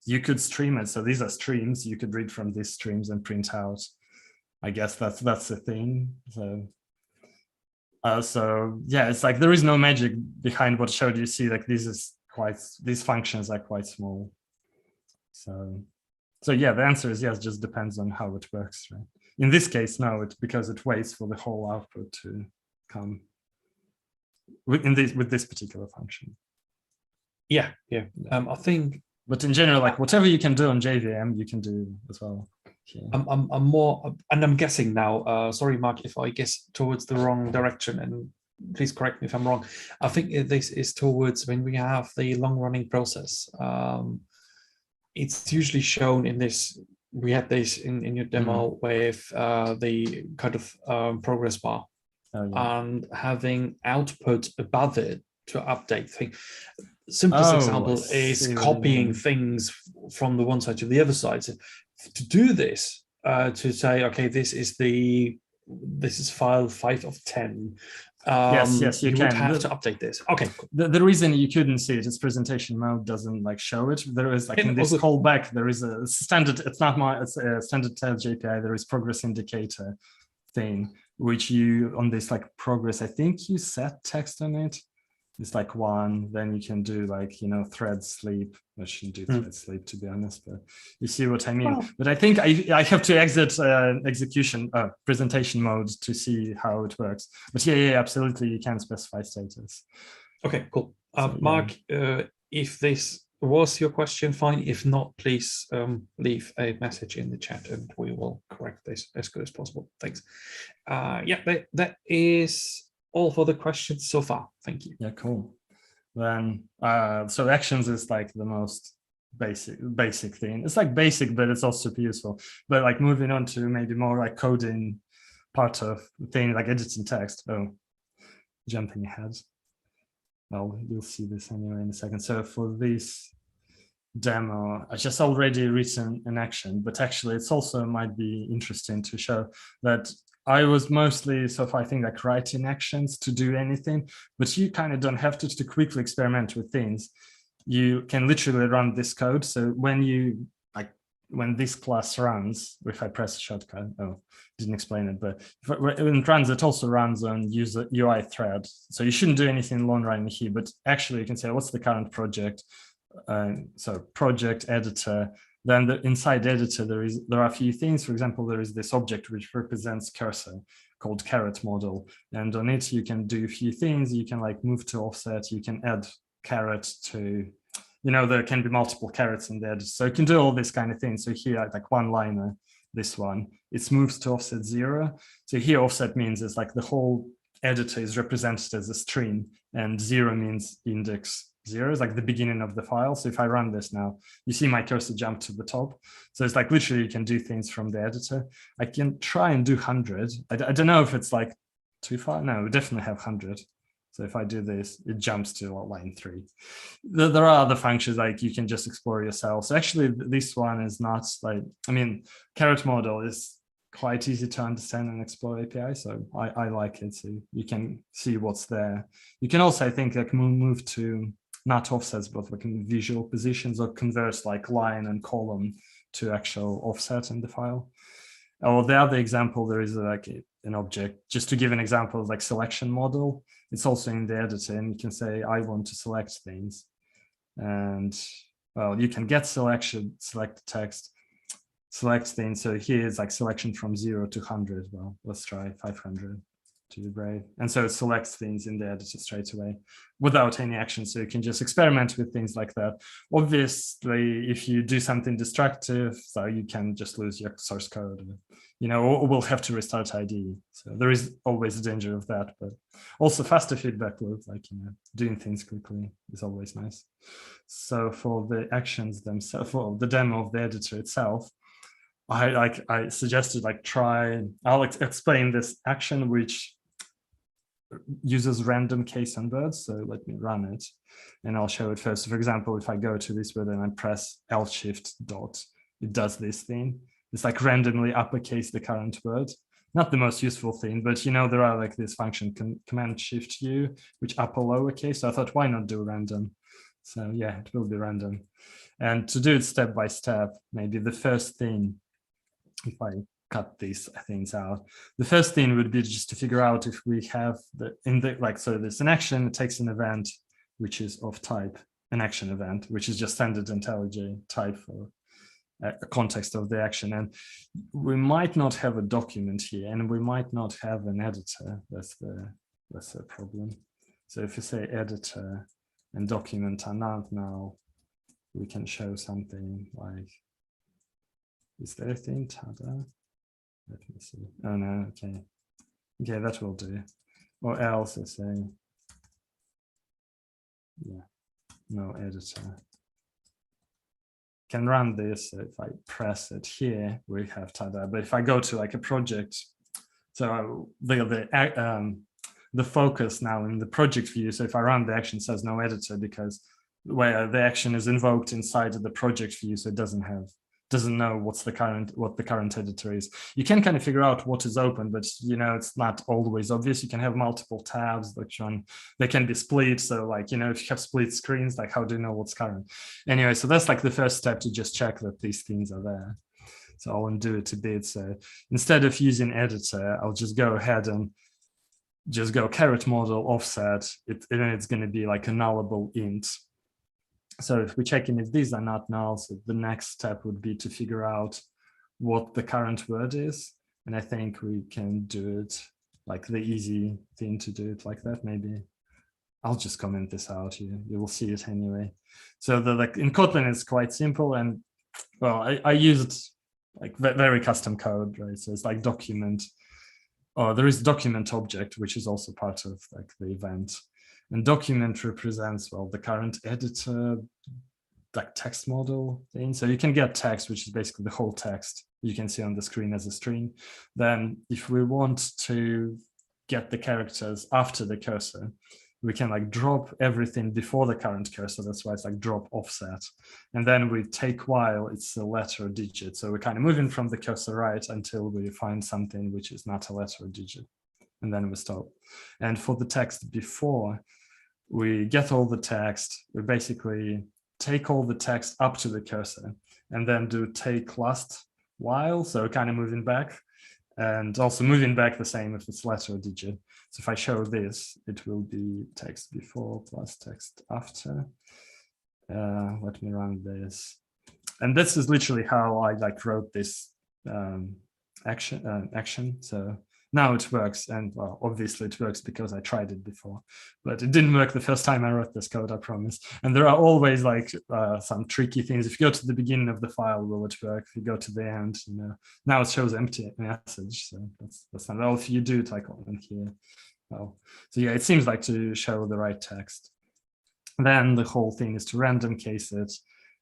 You could stream it. So these are streams. You could read from these streams and print out. I guess that's the thing. So yeah, it's like there is no magic behind what showed. You see, like these functions are quite small. So yeah, the answer is yes. Just depends on how it works, right? In this case, no, it's because it waits for the whole output to come with this particular function. Yeah. I think. But in general, like whatever you can do on JVM, you can do as well. Yeah. I'm more, and I'm guessing now. Sorry, Mark, if I guess towards the wrong direction, and please correct me if I'm wrong. I think this is towards when we have the long running process. It's usually shown in this. We had this in your demo with the kind of progress bar, and having output above it to update things. Simplest example is copying things from the one side to the other side. So to do this, to say, okay, this is file 5 of 10. Yes, you would have to update this. Okay. The reason you couldn't see it is presentation mode doesn't like show it. There is like in this callback, there is a standard. It's a standard IntelliJ API. There is progress indicator thing, which you on this like progress. I think you set text on it. It's like 1, then you can do like, you know, thread sleep. I shouldn't do thread sleep, to be honest, but you see what I mean. Oh. But I think I have to exit presentation mode to see how it works. But yeah, absolutely, you can specify status. Okay, cool. Mark, if this was your question, fine. If not, please leave a message in the chat and we will correct this as good as possible. Thanks. Yeah, that is all for the questions so far. Thank you. Yeah, cool. Then so actions is like the most basic thing. It's like basic, but it's also super useful. But like moving on to maybe more like coding part of the thing, like editing text. Oh, jumping ahead. Well, you'll see this anyway in a second. So for this demo, I just already written an action, but actually it's also might be interesting to show that I was mostly, so far, I think, like writing actions to do anything, but you kind of don't have to quickly experiment with things. You can literally run this code. So when this class runs, if I press a shortcut, didn't explain it, but when it runs, it also runs on user UI thread. So you shouldn't do anything long running here, but actually you can say, what's the current project? So project editor. Then inside editor, there are a few things. For example, there is this object which represents cursor called caret model. And on it, you can do a few things. You can like move to offset. You can add caret to, you know, there can be multiple carets in the editor. So you can do all this kind of thing. So here, like one liner, this one, it moves to offset 0. So here offset means it's like the whole editor is represented as a string, and 0 means index 0 is like the beginning of the file. So if I run this now, you see my cursor jump to the top. So it's like literally you can do things from the editor. I can try and do 100. I don't know if it's like too far. No, we definitely have 100. So if I do this, it jumps to line 3. There are other functions like you can just explore yourself. So actually this one is not like, I mean, caret model is quite easy to understand and explore API. So I like it. So you can see what's there. You can also, I think, like move to not offsets, but like in visual positions, or convert like line and column to actual offset in the file. Or the other example, there is like an object, just to give an example, like selection model. It's also in the editor, and you can say, I want to select things. And well, you can get selection, select text, select things. So here is like selection from 0 to 100. Well, let's try 500 to be brave. And so it selects things in the editor straight away without any action. So you can just experiment with things like that. Obviously, if you do something destructive, so you can just lose your source code, you know, or we'll have to restart IDE. So there is always a danger of that, but also faster feedback loop, like, you know, doing things quickly is always nice. So for the actions themselves, for the demo of the editor itself, I suggested I'll explain this action which uses random case on birds. So let me run it and I'll show it first. So for example, if I go to this word and I press Alt Shift dot, it does this thing. It's like randomly uppercase the current word. Not the most useful thing, but you know, there are like this function Command Shift U, which upper lowercase. So I thought, why not do random? So yeah, it will be random. And to do it step by step, maybe the first thing, if I cut these things out, the first thing would be just to figure out if we have so there's an action, it takes an event, which is of type, an action event, which is just standard IntelliJ type for a context of the action. And we might not have a document here, and we might not have an editor. That's the problem. So if you say editor and document are not null, we can show something like, is there a thing? Tada. Let me see. Oh no, okay. Okay, that will do. or else I say, yeah, no editor. Can run this. So if I press it here, we have tada. But if I go to like a project, so the focus now in the project view. So if I run the action, says no editor because where the action is invoked inside of the project view, so it doesn't know what the current editor is. You can kind of figure out what is open, but it's not always obvious. You can have multiple tabs, which one they can be split. So like, if you have split screens, like how do you know what's current? Anyway, so that's like the first step to just check that these things are there. So I'll undo it a bit. So instead of using editor, I'll just go ahead and just go caret model offset. And it's going to be like a nullable int. So if we're checking if these are not null, so the next step would be to figure out what the current word is. And I think we can do it like the easy thing to do it like that. Maybe I'll just comment this out. You will see it anyway. So like in Kotlin, it's quite simple. And well, I used like very custom code, right? So it's like document. There is document object, which is also part of like the event. And document represents, well, the current editor, like text model thing. So you can get text, which is basically the whole text you can see on the screen as a string. Then if we want to get the characters after the cursor, we can like drop everything before the current cursor. That's why it's like drop offset. And then we take while it's a letter or digit. So we're kind of moving from the cursor right until we find something which is not a letter or digit. And then we stop. And for the text before, we get all the text, we basically take all the text up to the cursor and then do take last while. So kind of moving back, and also moving back the same if it's letter or digit. So if I show this, it will be text before plus text after. Let me run this. And this is literally how I like wrote this action. So now it works, and well, obviously it works because I tried it before, but it didn't work the first time I wrote this code, I promise. And there are always like some tricky things. If you go to the beginning of the file, will it work? If you go to the end, now it shows empty message. So that's not well. If you do it like on here, well, so yeah, it seems like to show the right text. Then the whole thing is to random case it,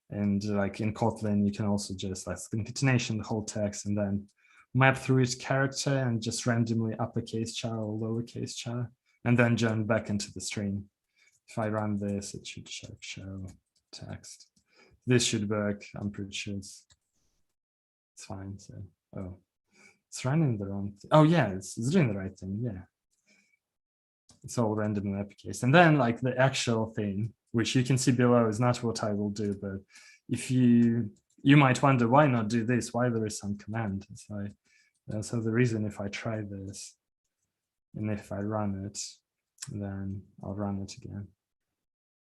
and like in Kotlin, you can also just like concatenation the whole text and then map through each character and just randomly uppercase char or lowercase char, and then join back into the string. If I run this, it should show text. This should work. I'm pretty sure it's fine. So, oh, it's running the wrong thing. Oh yeah, it's doing the right thing. Yeah, it's all randomly uppercase. And then like the actual thing, which you can see below, is not what I will do. But if you might wonder why not do this? Why there is some command? It's like, so the reason if I try this and if I run it, then I'll run it again.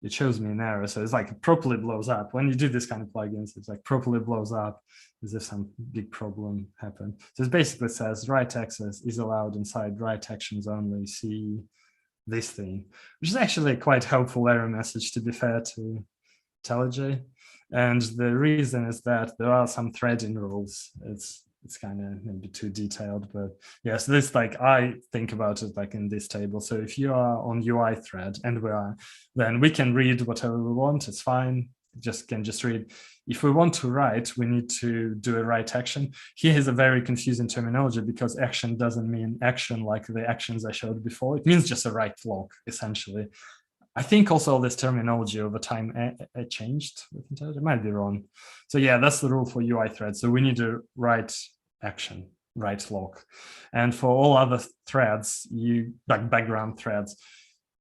It shows me an error. So it's like it properly blows up. When you do this kind of plugins, it's like properly blows up as if some big problem happened. So it basically says write access is allowed inside write actions only. See this thing, which is actually a quite helpful error message, to be fair to IntelliJ. And the reason is that there are some threading rules. It's kind of maybe too detailed, but yeah, so this, like, I think about it like in this table. So if you are on UI thread, and we are, then we can read whatever we want. It's fine. Can just read. If we want to write, we need to do a write action. Here is a very confusing terminology because action doesn't mean action like the actions I showed before. It means just a write log, essentially. I think also all this terminology over time changed with IntelliJ. It might be wrong. So yeah, that's the rule for UI threads. So we need to write action, write log. And for all other threads, like background threads,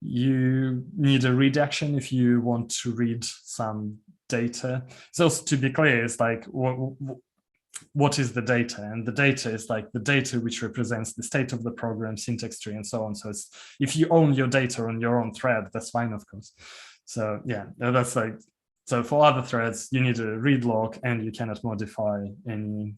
you need a read action if you want to read some data. So to be clear, it's like, what is the data? And the data is like the data which represents the state of the program, syntax tree, and so on. So it's, if you own your data on your own thread, that's fine, of course. So yeah, that's like, so for other threads, you need a read log and you cannot modify any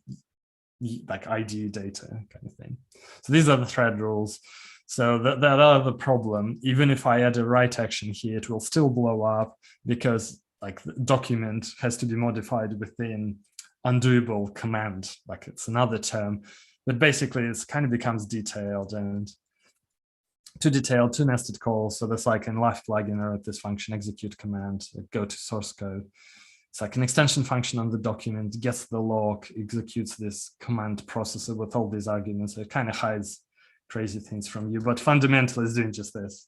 like IDE data kind of thing. So these are the thread rules. So that are the problem. Even if I add a write action here, it will still blow up because like the document has to be modified within Undoable Command, like it's another term, but basically it's kind of becomes detailed. And too detailed, too nested calls. So there's like in LivePlugin, I wrote this function, execute command, go to source code. It's like an extension function on the document, gets the log, executes this command processor with all these arguments. So it kind of hides crazy things from you, but fundamentally it's doing just this.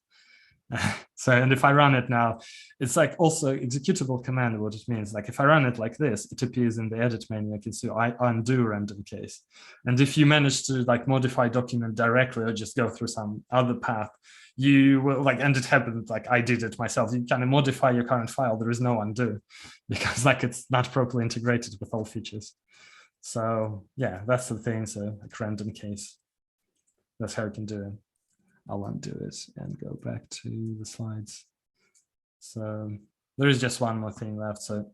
So, and if I run it now, it's like also executable command. What it means, like if I run it like this, it appears in the edit menu. I can see I undo random case. And if you manage to like modify document directly or just go through some other path, you will like, and it happened like I did it myself. You kind of modify your current file. There is no undo because like it's not properly integrated with all features. So yeah, that's the thing. So like random case, that's how you can do it. I'll undo it and go back to the slides. So there is just one more thing left. So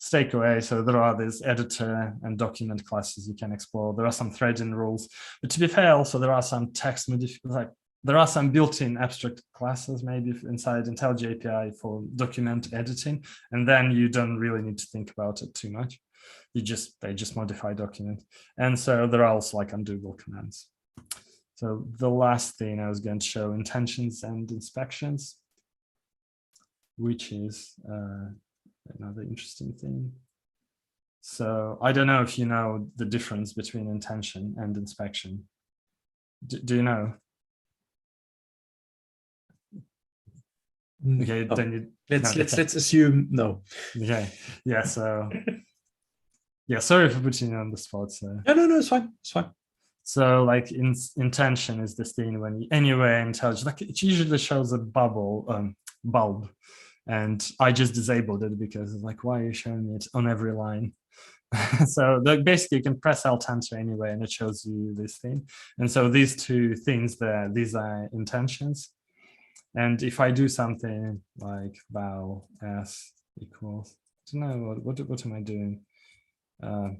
takeaway. So there are these editor and document classes you can explore. There are some threading rules, but to be fair, also there are some text like there are some built-in abstract classes maybe inside IntelliJ API for document editing, and then you don't really need to think about it too much. They just modify document, and so there are also like undoable commands. So the last thing I was going to show, intentions and inspections, which is another interesting thing. So I don't know if you know the difference between intention and inspection. Do you know? Okay, no. then you, let's assume no. Okay, yeah. So yeah, sorry for putting you on the spot. So no, it's fine. It's fine. So like intention is this thing when you, anywhere IntelliJ, like it usually shows a bulb, and I just disabled it because it's like, why are you showing me it on every line? So basically you can press Alt Enter anywhere and it shows you this thing. And so these two things there, these are intentions. And if I do something like val s equals, I don't know, what am I doing?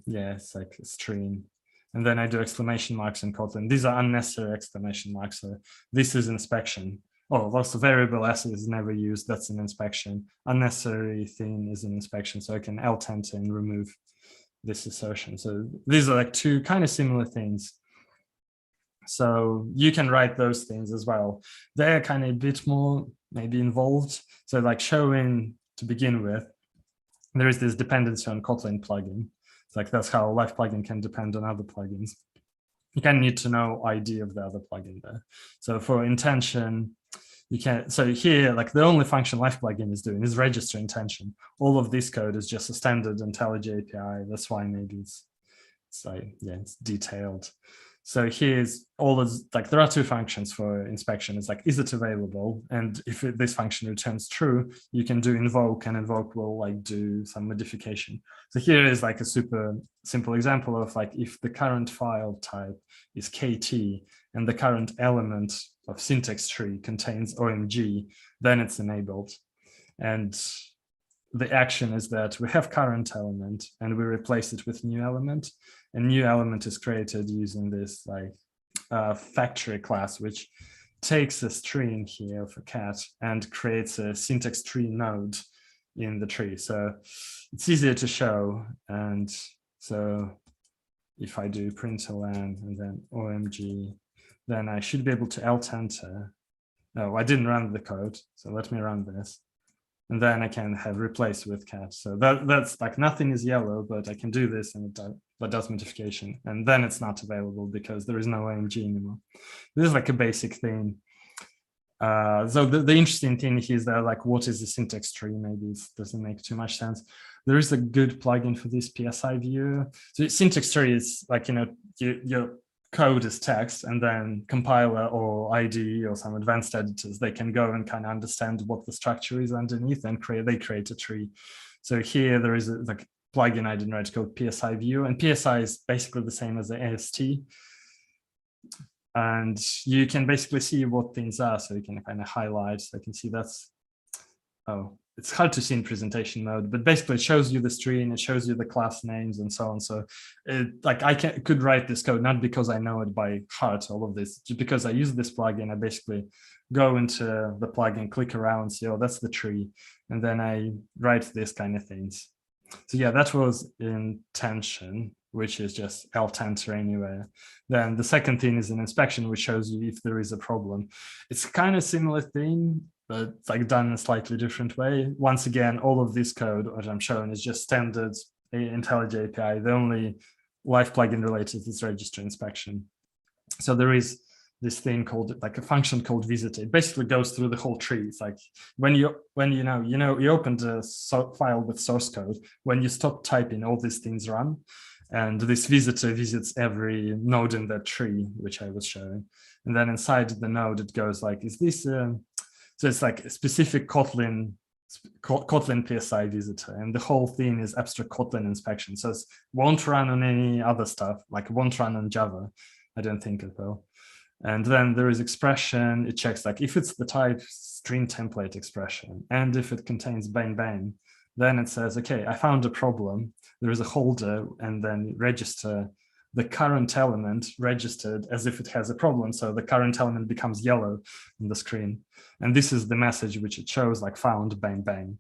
Yeah, it's like a string. And then I do exclamation marks in Kotlin. These are unnecessary exclamation marks. So this is inspection. Oh, also variable s is never used. That's an inspection. Unnecessary thing is an inspection. So I can Alt Enter and remove this assertion. So these are like two kind of similar things. So you can write those things as well. They're kind of a bit more maybe involved. So like showing to begin with, there is this dependency on Kotlin plugin. It's like that's how LivePlugin can depend on other plugins. You kind of need to know ID of the other plugin there. So for intention, you can, so here, like the only function LivePlugin is doing is register intention. All of this code is just a standard IntelliJ API. That's why maybe it's like, yeah, it's detailed. So here's all this, like there are two functions for inspection. It's like, is it available? And if this function returns true, you can do invoke, and invoke will like do some modification. So here is like a super simple example of like, if the current file type is KT and the current element of syntax tree contains OMG, then it's enabled. And the action is that we have current element and we replace it with new element. A new element is created using this like factory class, which takes a string here for cat and creates a syntax tree node in the tree. So it's easier to show. And so if I do println and then OMG, then I should be able to Alt Enter. No, I didn't run the code. So let me run this. And then I can have replaced with cat. So that's like nothing is yellow, but I can do this and that does modification. And then it's not available because there is no OMG anymore. This is like a basic thing. So the interesting thing here is that like, what is the syntax tree? Maybe it doesn't make too much sense. There is a good plugin for this, PSI View. So syntax tree is like, you know, your code is text, and then compiler or IDE or some advanced editors, they can go and kind of understand what the structure is underneath and they create a tree. So here there is a like plugin I didn't write called PSI View, and PSI is basically the same as the AST. And you can basically see what things are. So you can kind of highlight, so I can see that's, oh, it's hard to see in presentation mode, but basically it shows you the string, it shows you the class names and so on. So like I could write this code, not because I know it by heart, all of this, just because I use this plugin. I basically go into the plugin, click around, see, oh, that's the tree. And then I write this kind of things. So yeah, that was intention. which is just alt enter anywhere. Then the second thing is an inspection, which shows you if there is a problem. It's kind of similar thing, but it's like done in a slightly different way. Once again, all of this code, what I'm showing, is just standard IntelliJ API. The only LivePlugin related is register inspection. So there is this thing called like a function called visit. It basically goes through the whole tree. It's like when you opened a file with source code, when you stop typing, all these things run, and this visitor visits every node in that tree, which I was showing. And then inside the node, it goes like, is this so it's like a specific Kotlin PSI visitor, and the whole thing is abstract Kotlin inspection. So it won't run on any other stuff, like it won't run on Java. I don't think it will. And then there is expression. It checks like if it's the type string template expression, and if it contains bang bang, then it says, okay, I found a problem. There is a holder, and then register the current element registered as if it has a problem. So the current element becomes yellow on the screen. And this is the message which it shows, like found bang bang.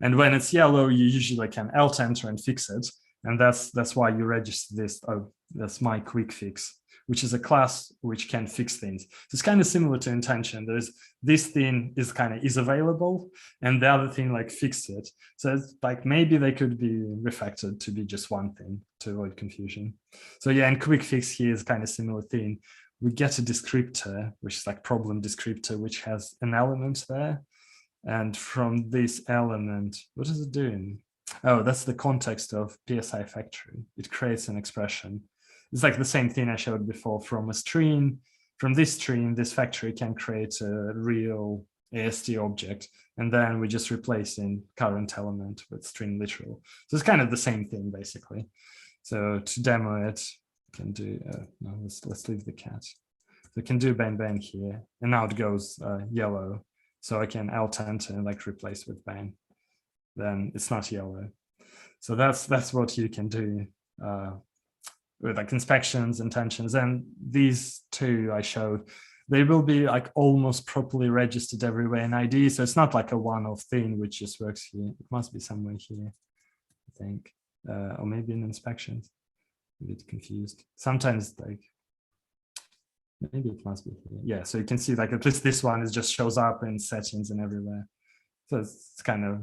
And when it's yellow, you usually can alt enter and fix it. And that's why you register this. Oh, that's my quick fix, which is a class which can fix things. So it's kind of similar to intention. There's this thing is available, and the other thing like fix it. So it's like maybe they could be refactored to be just one thing to avoid confusion. So yeah, and quick fix here is kind of similar thing. We get a descriptor, which is like problem descriptor, which has an element there. And from this element, what is it doing? Oh, that's the context of PSI factory. It creates an expression. It's like the same thing I showed before. From a string, from this string, this factory can create a real AST object, and then we just replace in current element with string literal. So it's kind of the same thing basically. So to demo it, I can do no, let's leave the cat. So I can do bang bang here, and now it goes yellow. So I can alt enter and like replace with bang. Then it's not yellow. So that's what you can do with like inspections, intentions, and these two I showed, they will be like almost properly registered everywhere in ID. So it's not like a one-off thing which just works here. It must be somewhere here, I think, or maybe in inspections. I'm a bit confused. Sometimes like maybe it must be here. Yeah, so you can see like at least this one is just shows up in settings and everywhere. So it's kind of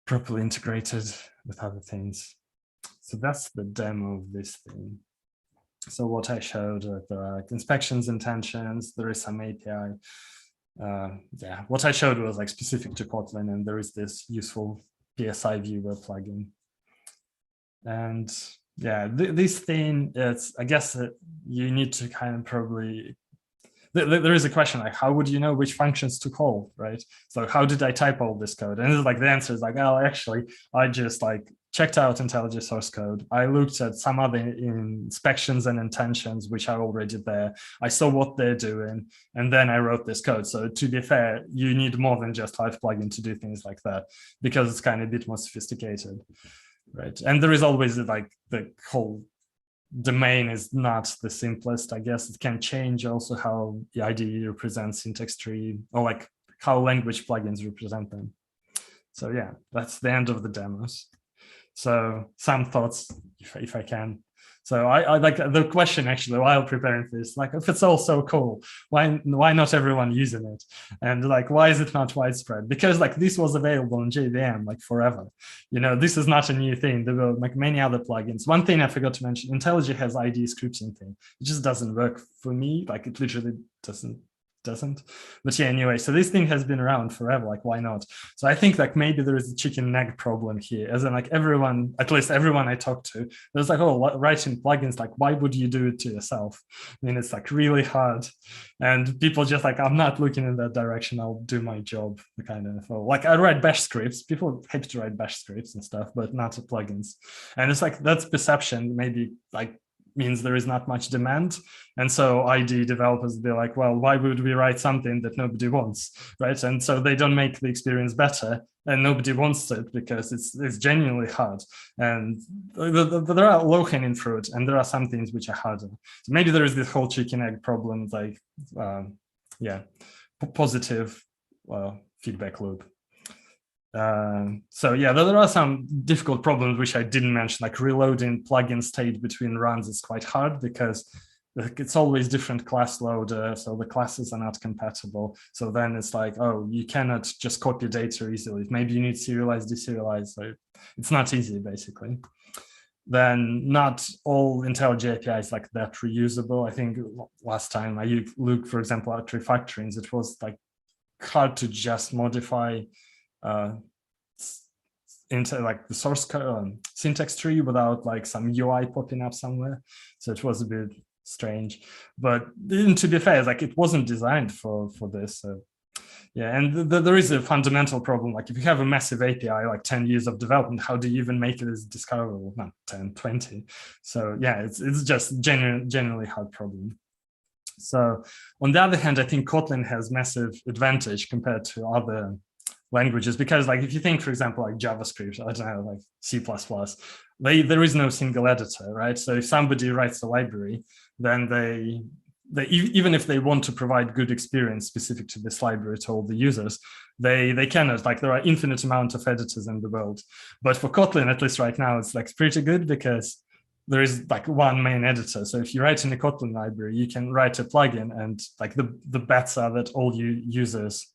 properly integrated with other things. So that's the demo of this thing. So what I showed, there are like inspections, intentions, there is some API. Yeah, what I showed was like specific to Kotlin, and there is this useful PSI View plugin. And yeah, this thing, it's, I guess you need to kind of probably, there is a question like, how would you know which functions to call, right? So how did I type all this code? And it's like the answer is like, oh, actually, I just like checked out IntelliJ source code. I looked at some other inspections and intentions, which are already there. I saw what they're doing, and then I wrote this code. So to be fair, you need more than just LivePlugin to do things like that, because it's kind of a bit more sophisticated, right? And there is always like the whole domain is not the simplest. I guess it can change also how the IDE represents syntax tree, or like how language plugins represent them. So yeah, that's the end of the demos. So some thoughts, if I can. So I like the question actually while preparing for this, like if it's all so cool, why not everyone using it? And like, why is it not widespread? Because like this was available on JVM like forever. You know, this is not a new thing. There were like many other plugins. One thing I forgot to mention, IntelliJ has IDE scripting thing. It just doesn't work for me. Like it literally doesn't. But yeah, anyway, so this thing has been around forever, like why not? So I think like maybe there is a chicken and egg problem here, as in like everyone, at least everyone I talked to, there's like, oh, writing plugins, like why would you do it to yourself? I mean, it's like really hard, and people just like, I'm not looking in that direction, I'll do my job, kind of. Like I write bash scripts, people hate to write bash scripts and stuff, but not to plugins. And it's like that's perception, maybe like means there is not much demand, and so IDE developers be like, well, why would we write something that nobody wants, right? And so they don't make the experience better, and nobody wants it because it's genuinely hard, and there are low-hanging fruit, and there are some things which are harder. So maybe there is this whole chicken egg problem, like yeah, positive feedback loop. So yeah, there are some difficult problems which I didn't mention, like reloading plugin state between runs is quite hard because it's always different class loader, so the classes are not compatible. So then it's like, oh, you cannot just copy data easily. Maybe you need serialize, deserialize. So it's not easy, basically. Then not all IntelliJ APIs like that reusable. I think last time I looked, for example, at refactorings, it was like hard to just modify into like the source code syntax tree without like some UI popping up somewhere. So it was a bit strange, but to be fair, like it wasn't designed for this. So yeah, and there is a fundamental problem. Like if you have a massive API, like 10 years of development, how do you even make it as discoverable? Not 10, 20. So yeah, it's just generally hard problem. So on the other hand, I think Kotlin has massive advantage compared to other languages, because like if you think, for example, like JavaScript, I don't know, like C++, there is no single editor, right? So if somebody writes a library, then they even if they want to provide good experience specific to this library to all the users, they cannot. Like there are infinite amount of editors in the world. But for Kotlin, at least right now, it's like pretty good because there is like one main editor. So if you write in a Kotlin library, you can write a plugin, and like the bets are that all users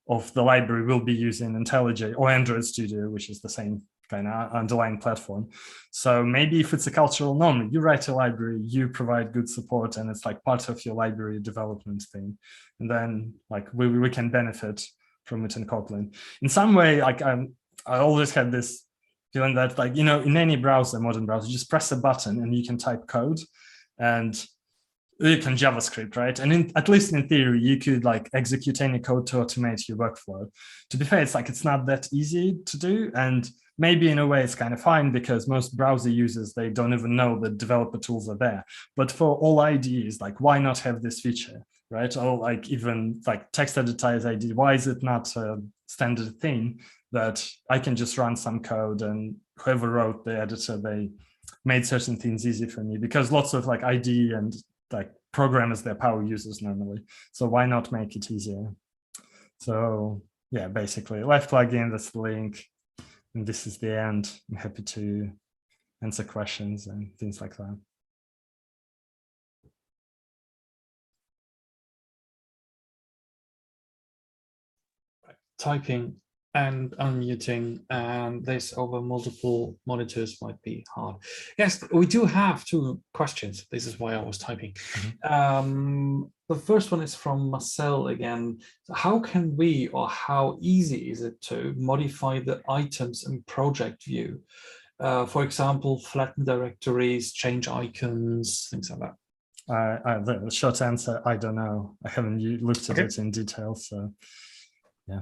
of the library will be using IntelliJ or Android Studio, which is the same kind of underlying platform. So maybe if it's a cultural norm, you write a library, you provide good support, and it's like part of your library development thing. And then like we can benefit from it in Kotlin. In some way, like I always had this feeling that like, you know, in any browser, modern browser, just press a button and you can type code, and you can JavaScript, right? And at least in theory, you could like execute any code to automate your workflow. To be fair, it's like, it's not that easy to do. And maybe in a way it's kind of fine because most browser users, they don't even know that developer tools are there. But for all IDEs, like why not have this feature, right? Or like even like text editor as IDE, why is it not a standard thing that I can just run some code and whoever wrote the editor, they made certain things easy for me? Because lots of like IDE and like programmers, they're power users normally. So why not make it easier? So yeah, basically LivePlugin, that's the link. And this is the end. I'm happy to answer questions and things like that. Typing and unmuting and this over multiple monitors might be hard. Yes, we do have two questions. This is why I was typing. The first one is from Marcel again. How can we, or how easy is it to modify the items in project view? For example, flatten directories, change icons, things like that. The short answer, I don't know. I haven't looked at it in detail, so yeah.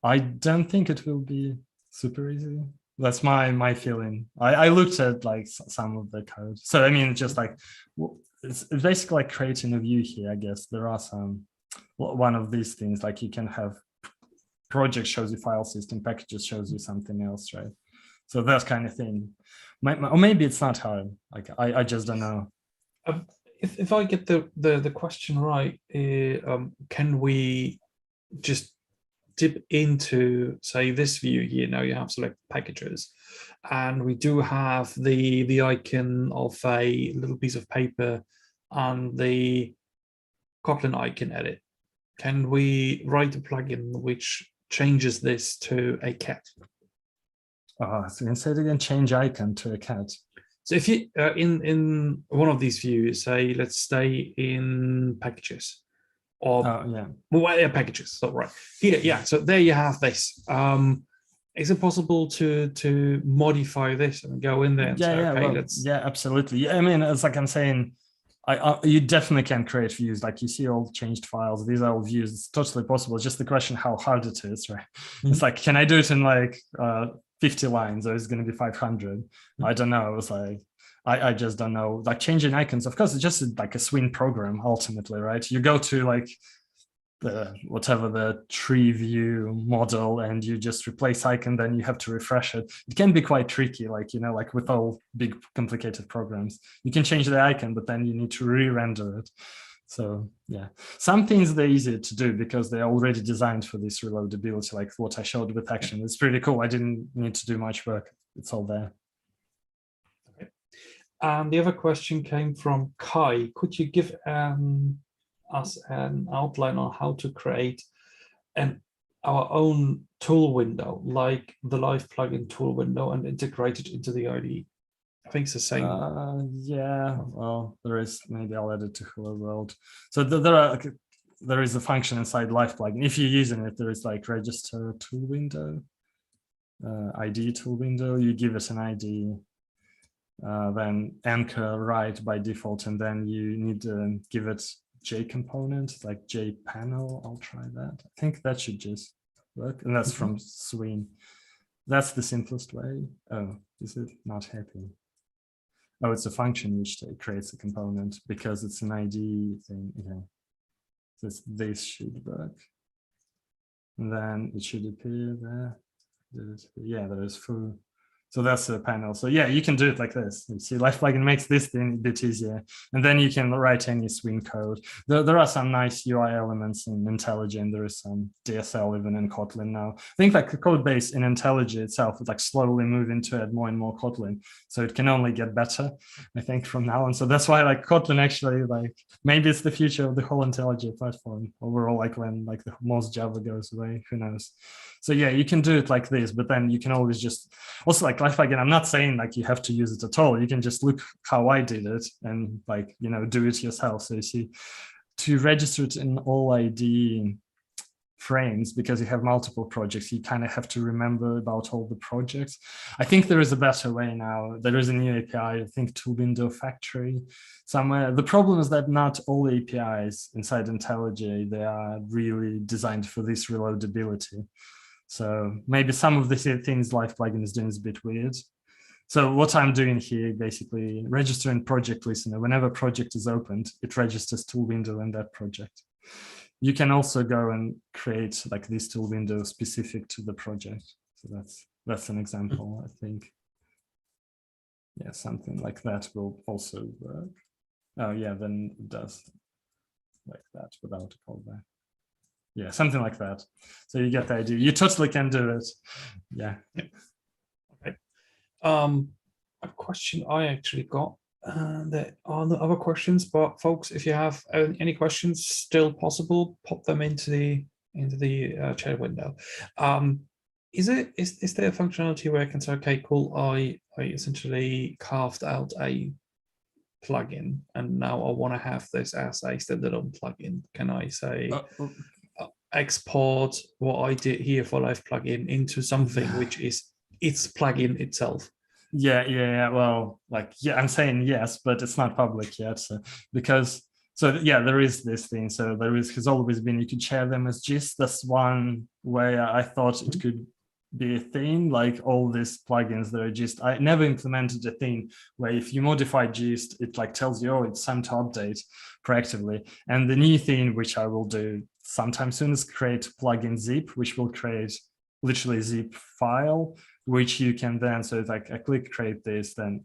I don't think it will be super easy. That's my feeling. I looked at like some of the code. So I mean, just like it's basically like creating a view here, I guess. There are one of these things, like you can have project shows you file system, packages shows you something else, right? So that kind of thing. Or maybe it's not hard. Like I just don't know. If I get the question right, can we just dip into, say, this view here? Now you have select packages, and we do have the icon of a little piece of paper and the Kotlin icon edit. Can we write a plugin which changes this to a cat? So instead again, change icon to a cat. So if you in one of these views, say, let's stay in packages. Or packages. So right here, yeah. So there you have this. Is it possible to modify this and go in there and say, okay, yeah, absolutely. Yeah, I mean, it's like I'm saying, you definitely can create views. Like you see all changed files. These are all views. It's totally possible. It's just the question how hard it is, right? It's like, can I do it in like 50 lines, or is it going to be 500? I don't know. It's like, I just don't know. Like changing icons, of course, it's just like a swing program ultimately, right? You go to like whatever the tree view model and you just replace icon, then you have to refresh it. It can be quite tricky, like, you know, like with all big complicated programs. You can change the icon, but then you need to re-render it. So yeah, some things they're easier to do because they're already designed for this reloadability, like what I showed with action. It's pretty cool. I didn't need to do much work. It's all there. Okay. And the other question came from Kai. Could you give us an outline on how to create our own tool window, like the LivePlugin tool window, and integrate it into the IDE? I think it's the same. Yeah, well, there is, maybe I'll add it to Hello World. So there is a function inside LivePlugin. If you're using it, there is like register tool window, ID tool window. You give it an ID, then anchor right by default, and then you need to give it J component, like J panel. I'll try that. I think that should just work. And that's from Sween. That's the simplest way. Oh, is it not happy? Oh, it's a function which creates a component because it's an ID thing. Yeah. So this should work. And then it should appear there. Yeah, there is full. So that's a panel. So yeah, you can do it like this. You see, LivePlugin makes this thing a bit easier. And then you can write any Swing code. There are some nice UI elements in IntelliJ, and there is some DSL even in Kotlin now. I think like the code base in IntelliJ itself is like slowly moving to add more and more Kotlin. So it can only get better, I think, from now on. So that's why like Kotlin actually, like maybe it's the future of the whole IntelliJ platform overall, like when like the most Java goes away, who knows? So yeah, you can do it like this, but then you can always just also like LivePlugin. I'm not saying like you have to use it at all. You can just look how I did it and like, you know, do it yourself. So you see, to register it in all ID frames, because you have multiple projects, you kind of have to remember about all the projects. I think there is a better way now. There is a new API, I think Tool Window Factory somewhere. The problem is that not all APIs inside IntelliJ, they are really designed for this reloadability. So maybe some of the things LivePlugin is doing is a bit weird. So what I'm doing here, basically registering project listener. Whenever project is opened, it registers tool window in that project. You can also go and create like this tool window specific to the project. So that's an example, I think. Yeah, something like that will also work. Oh yeah, then it does like that without a callback. Yeah, something like that. So you get the idea. You totally can do it. Yeah. Okay. A question I actually got. There are the other questions, but folks, if you have any questions, still possible, pop them into the chat window. Is there a functionality where I can say, okay, cool, I essentially carved out a plugin, and now I want to have this as a standalone plugin? Can I say export what I did here for LivePlugin into something which is its plugin itself? Yeah. Well, like, yeah, I'm saying yes, but it's not public yet. So yeah, there is this thing. So has always been, you could share them as gist. That's one way I thought it could be a thing, like all these plugins that are gist. I never implemented a thing where if you modify gist, it like tells you, oh, it's time to update proactively. And the new thing, which I will do sometime soon, is create plugin zip, which will create literally zip file, which you can then, so if I click create this, then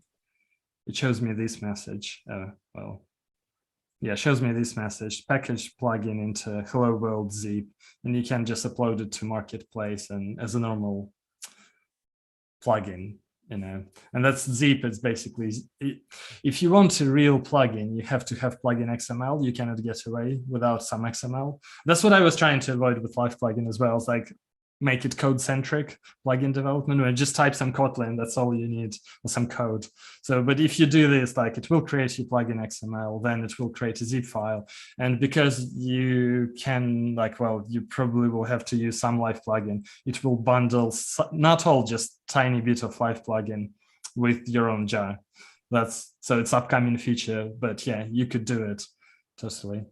it shows me this message. Shows me this message, package plugin into hello world zip, and you can just upload it to marketplace and as a normal plugin, you know. And that's zip. It's basically, if you want a real plugin, you have to have plugin XML. You cannot get away without some XML. That's what I was trying to avoid with LivePlugin as well. It's like, make it code-centric plugin development, where just type some Kotlin, that's all you need, or some code. So, but if you do this, like, it will create your plugin XML, then it will create a zip file. And because you can, like, well, you probably will have to use some LivePlugin, it will bundle, not all, just tiny bit of LivePlugin with your own jar. So it's upcoming feature, but yeah, you could do it totally.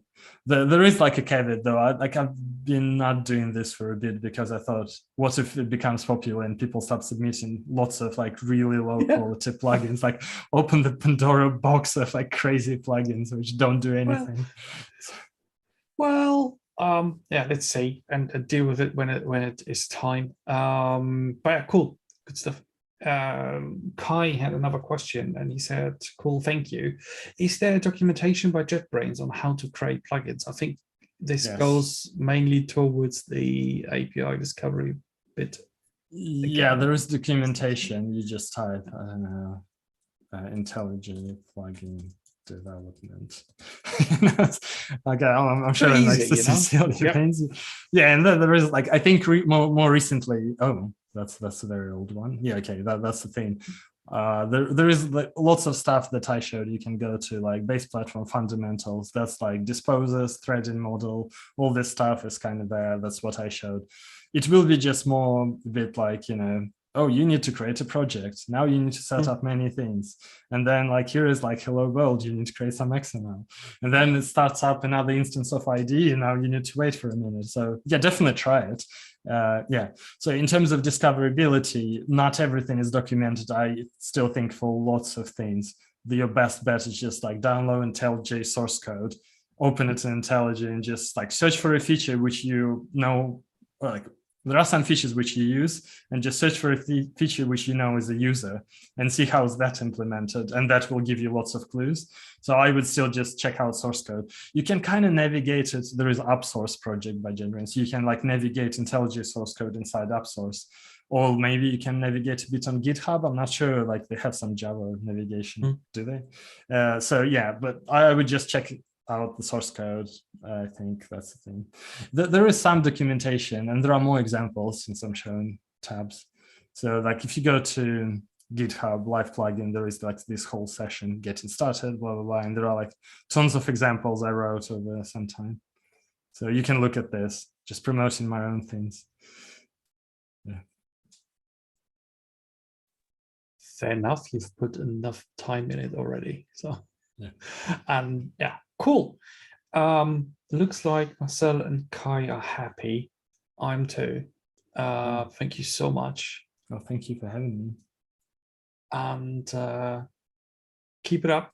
There is like a caveat though. I've been not doing this for a bit because I thought, what if it becomes popular and people start submitting lots of like really low quality plugins, like open the Pandora box of like crazy plugins which don't do anything. Yeah, let's see and deal with it when it is time. But yeah, cool, good stuff. Kai had another question, and he said, cool, thank you. Is there documentation by JetBrains on how to create plugins? I think this goes mainly towards the API discovery bit. Yeah, there is documentation. You just type, I don't know, IntelliJ Plugin development. Okay, I'm sure it makes the Yeah, and then there is like, I think more recently, oh, that's a very old one. Yeah, okay, that's the thing. There is like lots of stuff that I showed. You can go to like base platform fundamentals. That's like disposers, threading model, all this stuff is kind of there. That's what I showed. It will be just more a bit like, you know, oh, you need to create a project. Now you need to set up many things. And then like, here is like, hello world, you need to create some XML. And then it starts up another instance of ID, and now you need to wait for a minute. So yeah, definitely try it. Yeah, so in terms of discoverability, not everything is documented. I still think for lots of things, your best bet is just like download IntelliJ source code, open it in IntelliJ, and just like search for a feature which you know, like there are some features which you use, and just search for a feature which you know as a user and see how is that implemented, and that will give you lots of clues. So I would still just check out source code. You can kind of navigate it. There is AppSource project by JetBrains. So you can like navigate IntelliJ source code inside AppSource, or maybe you can navigate a bit on GitHub. I'm not sure, like they have some Java navigation, do they? So yeah, but I would just check out the source code. I think that's the thing. There is some documentation, and there are more examples since I'm showing tabs. So like if you go to GitHub LivePlugin, there is like this whole session getting started, blah, blah, blah. And there are like tons of examples I wrote over some time. So you can look at this, just promoting my own things. Yeah. Fair enough. You've put enough time in it already. So, yeah. And yeah, cool. Looks like Marcel and Kai are happy. I'm too. Thank you so much. Well, thank you for having me. And keep it up.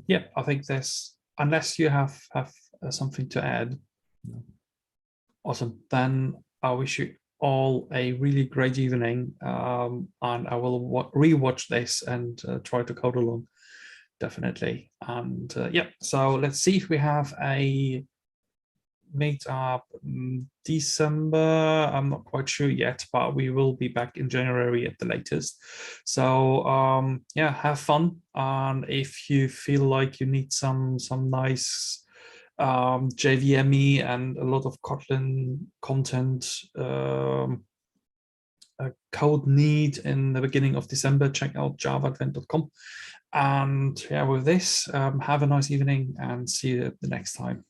Yeah, I think there's, unless you have something to add. No. Awesome. Then I wish you all a really great evening. And I will rewatch this and try to code along. Definitely. And yeah, so let's see if we have a meetup December. I'm not quite sure yet, but we will be back in January at the latest. So yeah, have fun. And if you feel like you need some nice JVME and a lot of Kotlin content code need in the beginning of December, check out javaadvent.com. And yeah, with this, have a nice evening and see you the next time.